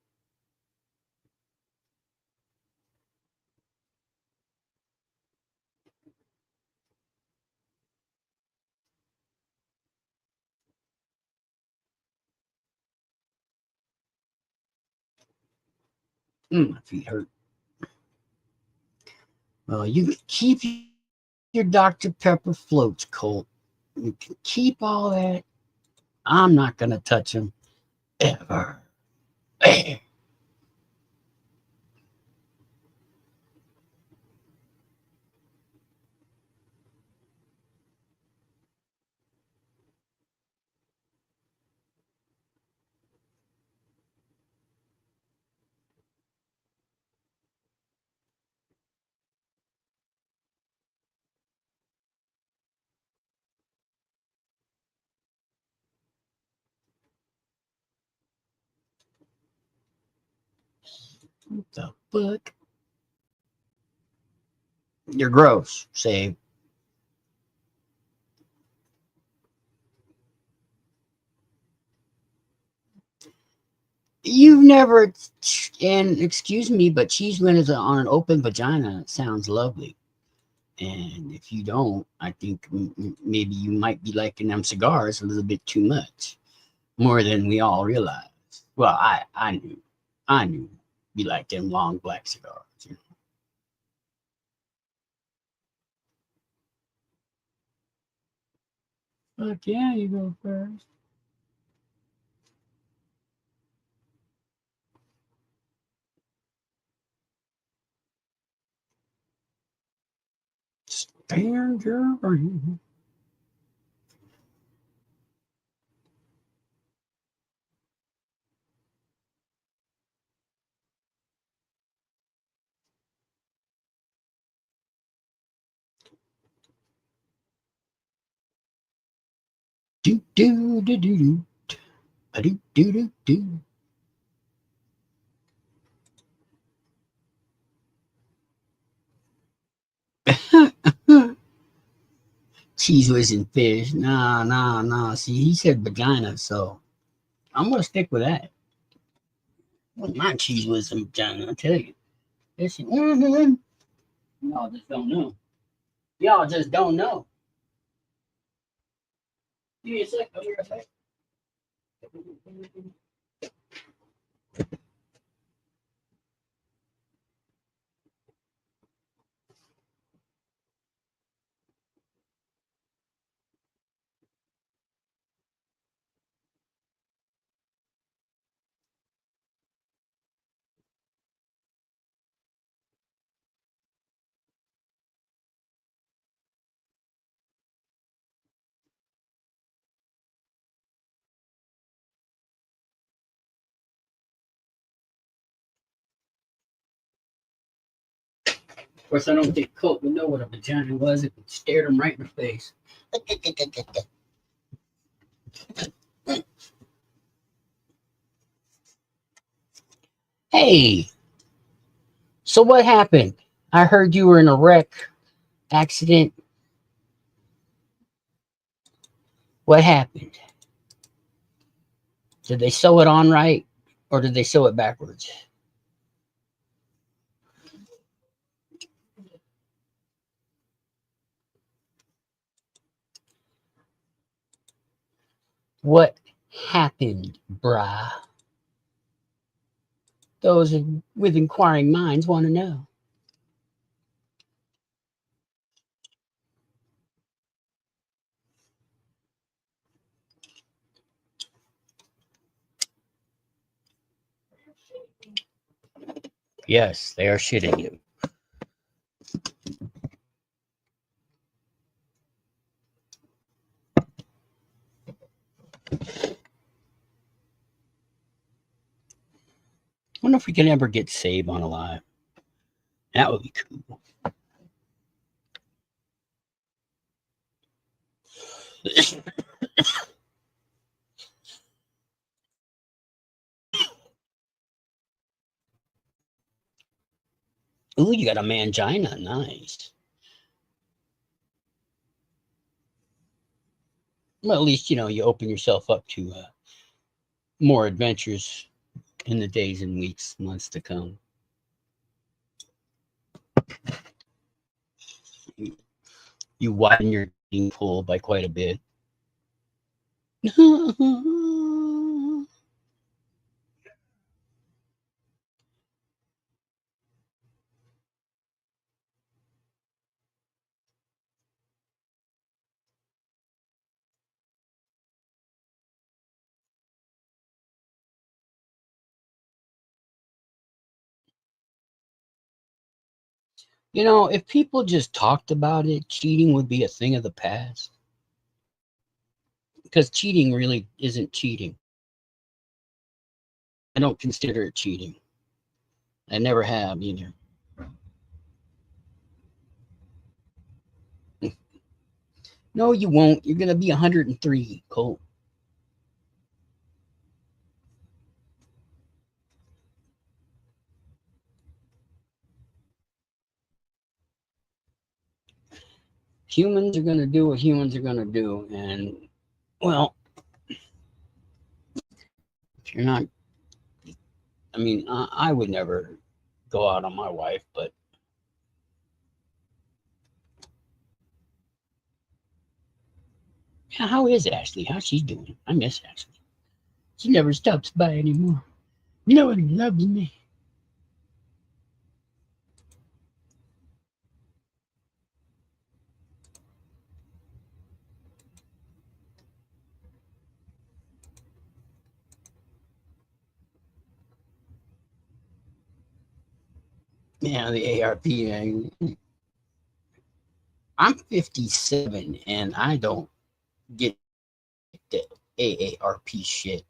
My feet hurt. Well, you can keep your Dr. Pepper floats, Colt. You can keep all that. I'm not going to touch them ever. What the fuck? You're gross, Save. You've never, and excuse me, but cheese when it's on an open vagina sounds lovely. And if you don't, I think maybe you might be liking them cigars a little bit too much, more than we all realize. Well, I knew you like them long black cigars. You know? Fuck yeah, you go first. Stand your ground. Do do do do do. Do do do do. Cheese whiz and fish. Nah. See, he said vagina, so I'm gonna stick with that. My cheese whiz and vagina, I tell you. Listen, y'all just don't know. Y'all just don't know. Give me a sec. I'll be right back. Of course, I don't think Colt would know what a vagina was if it stared him right in the face. Hey, so what happened? I heard you were in a wreck, accident. What happened? Did they sew it on right, or did they sew it backwards? What happened, brah? Those with inquiring minds want to know. Yes, they are shitting you. I wonder if we can ever get Save on a live. That would be cool. Ooh, you got a mangina. Nice. Well, at least, you know, you open yourself up to more adventures in the days and weeks, months to come. You widen your dating pool by quite a bit. You know, if people just talked about it, cheating would be a thing of the past. Because cheating really isn't cheating. I don't consider it cheating. I never have either. No, you won't. You're going to be 103, Colt. Humans are going to do what humans are going to do. And, well, if you're not, I mean, I would never go out on my wife, but yeah, how is Ashley? How's she doing? I miss Ashley. She never stops by anymore. No one loves me. Yeah, the ARP. I'm 57 and I don't get the AARP shit.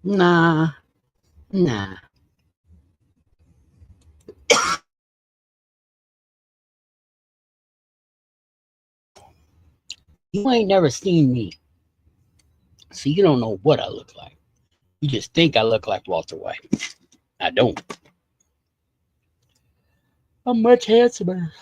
Nah, nah. You ain't never seen me, so you don't know what I look like. You just think I look like Walter White. I don't. I'm much handsomer.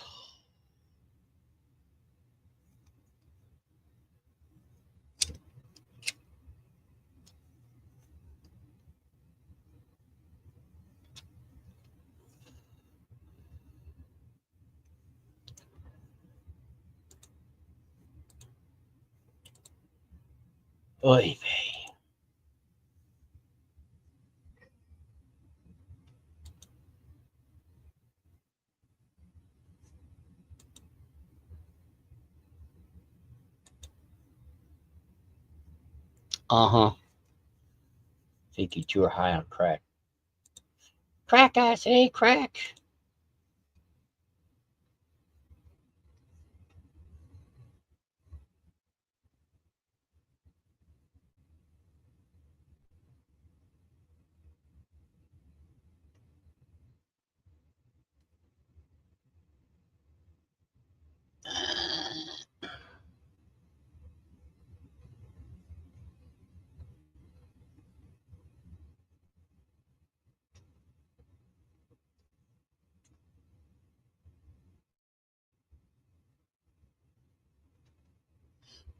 Oy vey. Uh-huh. Think you two are high on crack. Crack, I say, crack.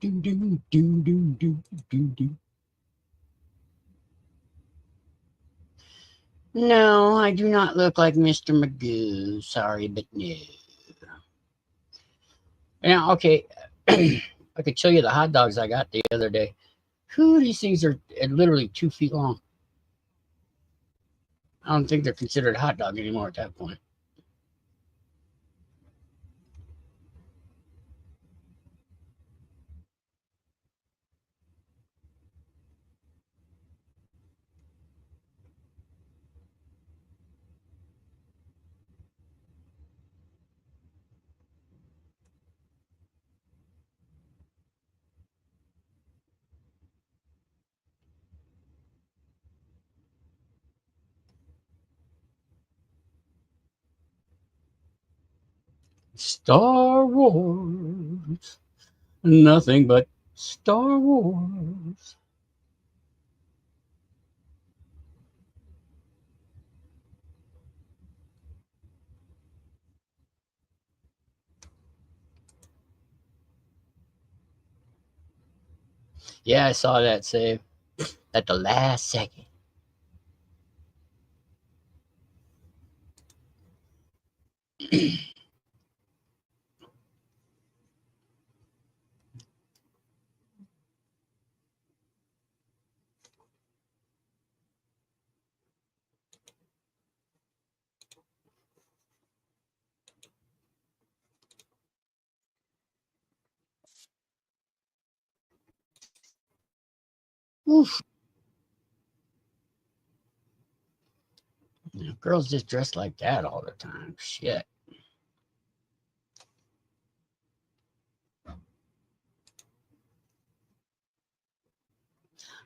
Do, do, do, do, do, do, do. No, I do not look like Mr. Magoo. Sorry, but no. Now, okay, I could show you the hot dogs I got the other day. Whew, these things are literally 2 feet long. I don't think they're considered a hot dog anymore at that point. Star Wars. Nothing but Star Wars. Yeah, I saw that save at the last second. Oof. Girls just dress like that all the time. Shit.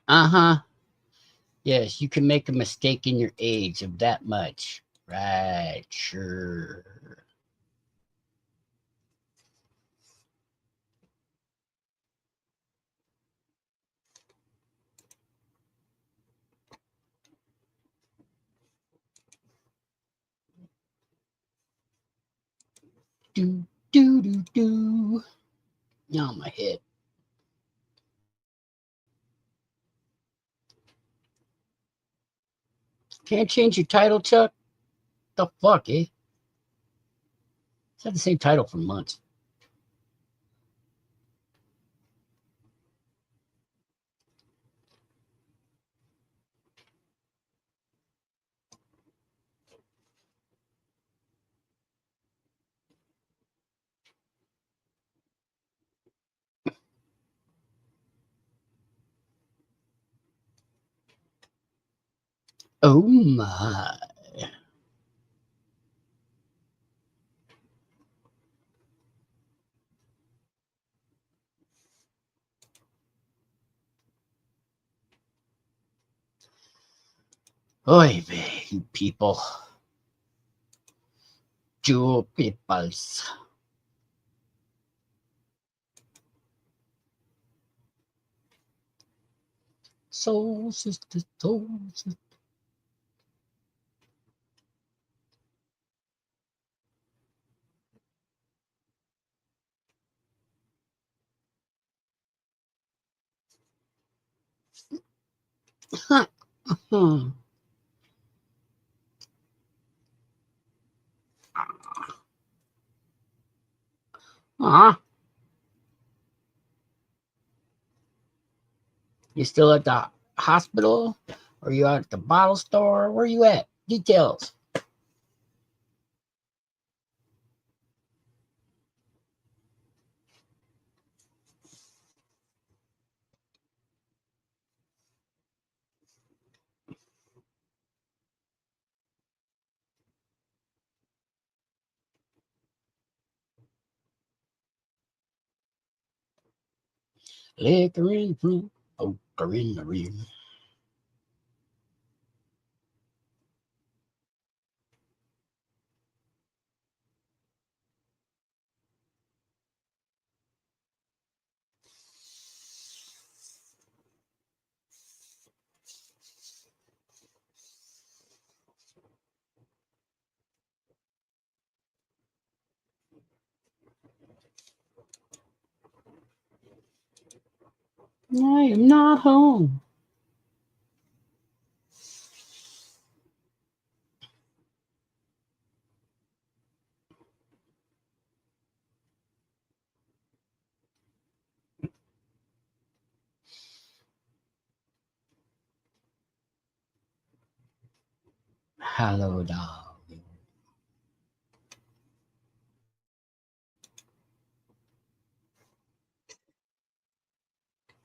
Uh-huh. Yes, you can make a mistake in your age of that much. Right, sure. Do, do, do, do. Now my head. Can't change your title, Chuck? The fuck, eh? It's had the same title for months. Oh my. Oy vey, you people. You peoples. Soul sister, soul sister. You still at the hospital? Or you out at the bottle store? Where you at? Details. Liquor in front, poker in the rear. I am not home. Hello, dog.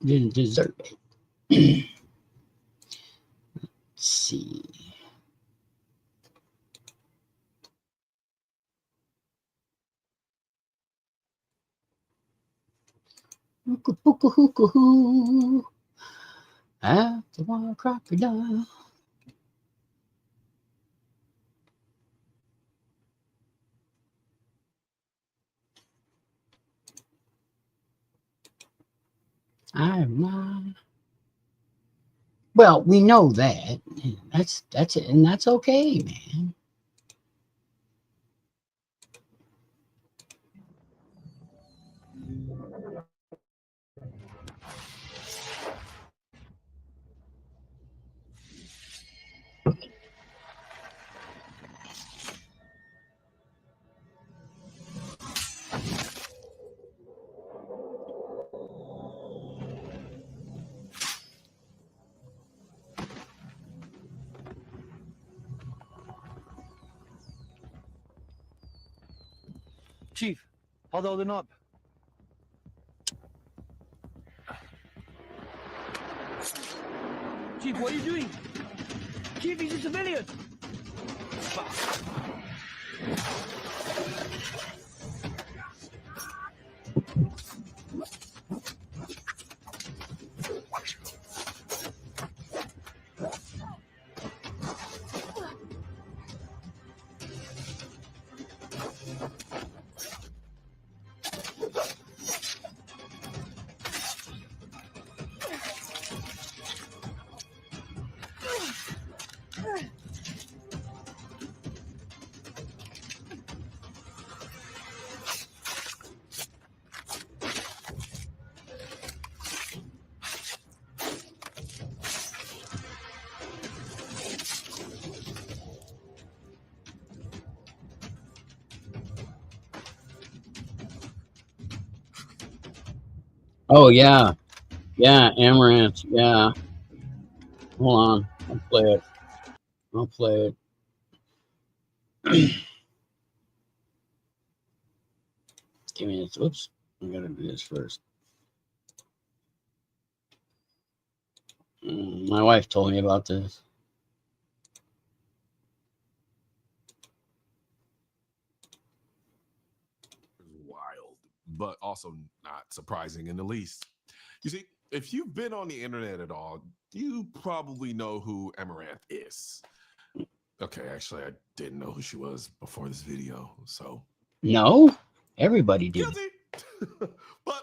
Didn't deserve it. Let's see. Hooka pooka hooka hoo. After one crocodile. Well, we know that. That's it, and that's okay, man. Chief, how's holding up? Chief, what are you doing? Chief, he's a civilian. Oh yeah, yeah, Amaranth. Yeah, hold on, I'll play it. I'll play it. Give me this. Oops, I gotta do this first. My wife told me about this. Wild, but also not surprising in the least. You see, if you've been on the internet at all, you probably know who Amaranth is. Okay, actually, I didn't know who she was before this video, so. No, everybody did. Guilty. But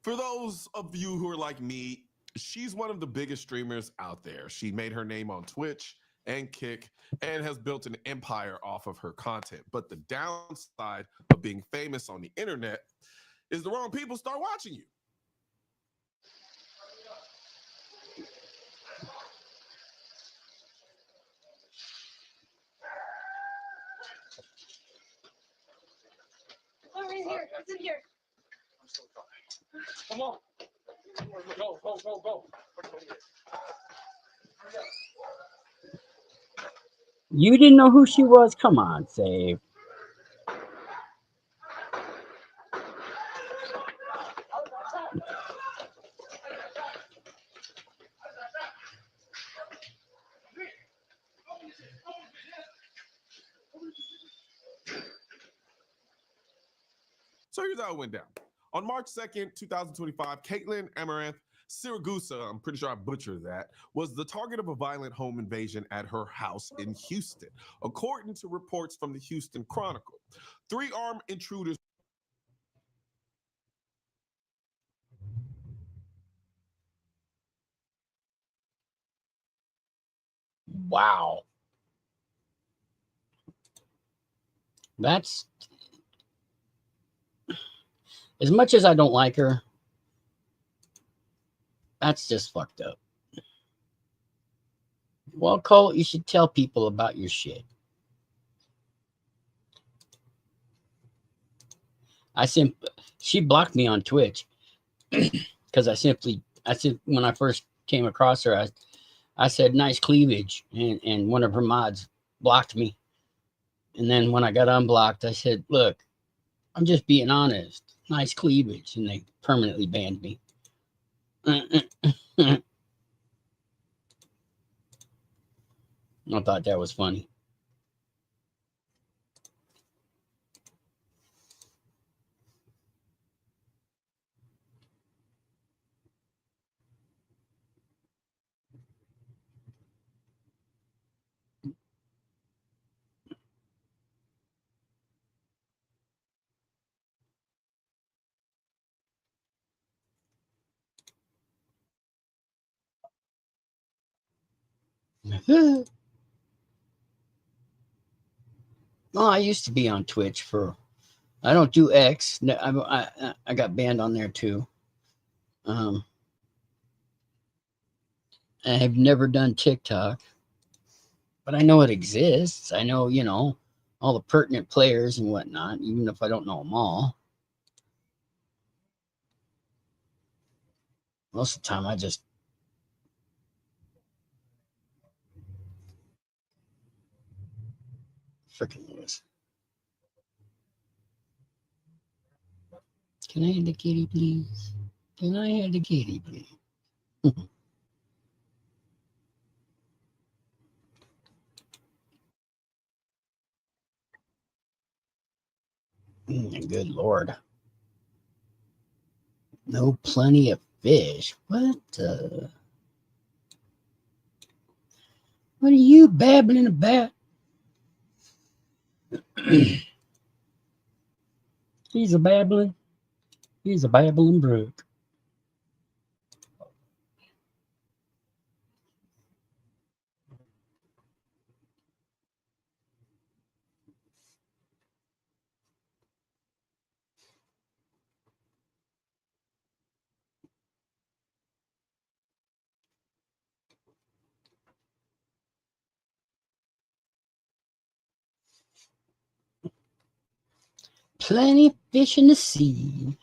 for those of you who are like me, she's one of the biggest streamers out there. She made her name on Twitch and Kick and has built an empire off of her content. But the downside of being famous on the internet is the wrong people start watching you. Over here. It's in here. Come on. Go, go, go, go. You didn't know who she was? Come on, Save. So here's how it went down. On March 2nd, 2025, Caitlin Amaranth Siragusa, I'm pretty sure I butchered that, was the target of a violent home invasion at her house in Houston, according to reports from the Houston Chronicle. 3 armed intruders. Wow. That's as much as I don't like her, that's just fucked up. Well, Cole, you should tell people about your shit. She blocked me on Twitch because when I first came across her, I said nice cleavage, and one of her mods blocked me. And then when I got unblocked, I said, look, I'm just being honest. Nice cleavage. And they permanently banned me. I thought that was funny. Well, I used to be on Twitch for. I don't do X. I got banned on there too. I have never done TikTok, but I know it exists. I know, all the pertinent players and whatnot, even if I don't know them all. Most of the time, I just freaking lose. Can I have the kitty, please? Can I have the kitty, please? Good Lord. No plenty of fish. What are you babbling about? He's a babbling brook. Plenty of fish in the sea.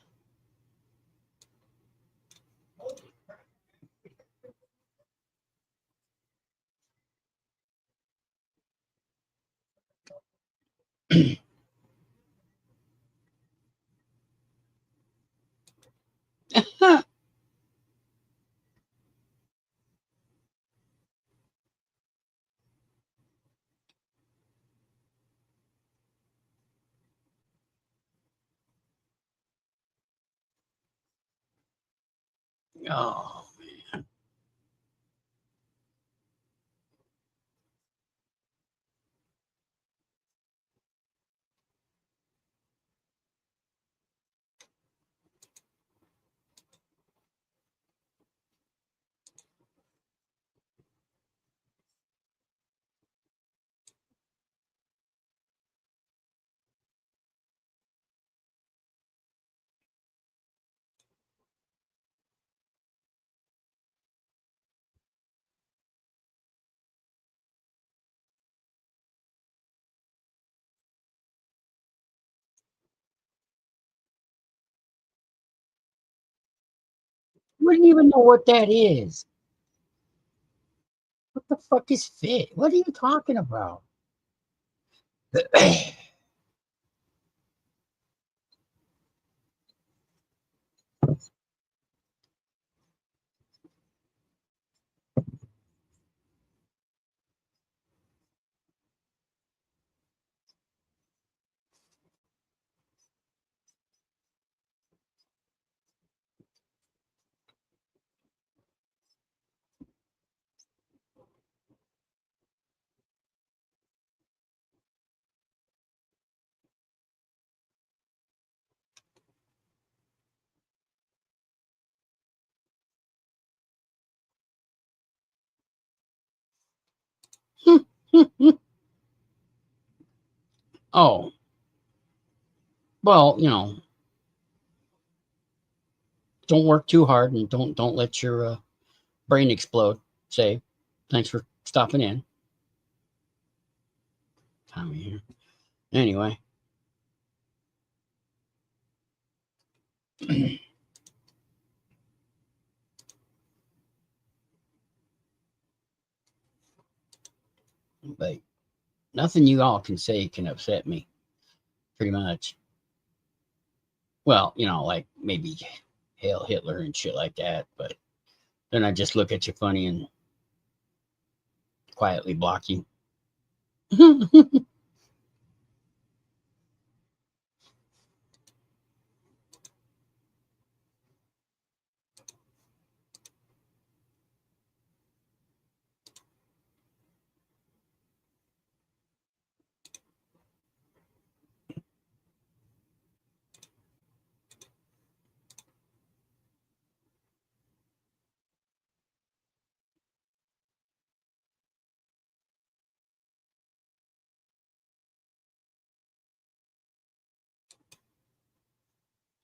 Oh, man. We don't even know what that is. What the fuck is fit? What are you talking about? Oh, well, don't work too hard and don't let your brain explode. Say, thanks for stopping in. Tommy here. Anyway. But nothing you all can say can upset me, pretty much. Well, like maybe Hail Hitler and shit like that, but then I just look at you funny and quietly block you.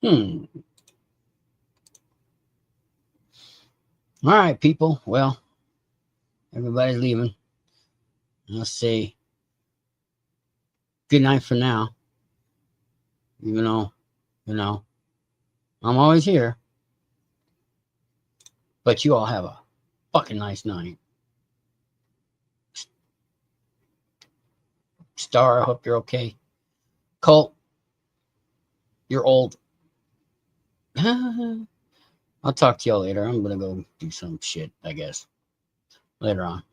All right, people. Well, everybody's leaving. Let's say good night for now. Even though, I'm always here. But you all have a fucking nice night. Star, I hope you're okay. Colt, you're old. I'll talk to y'all later. I'm gonna go do some shit, I guess. Later on.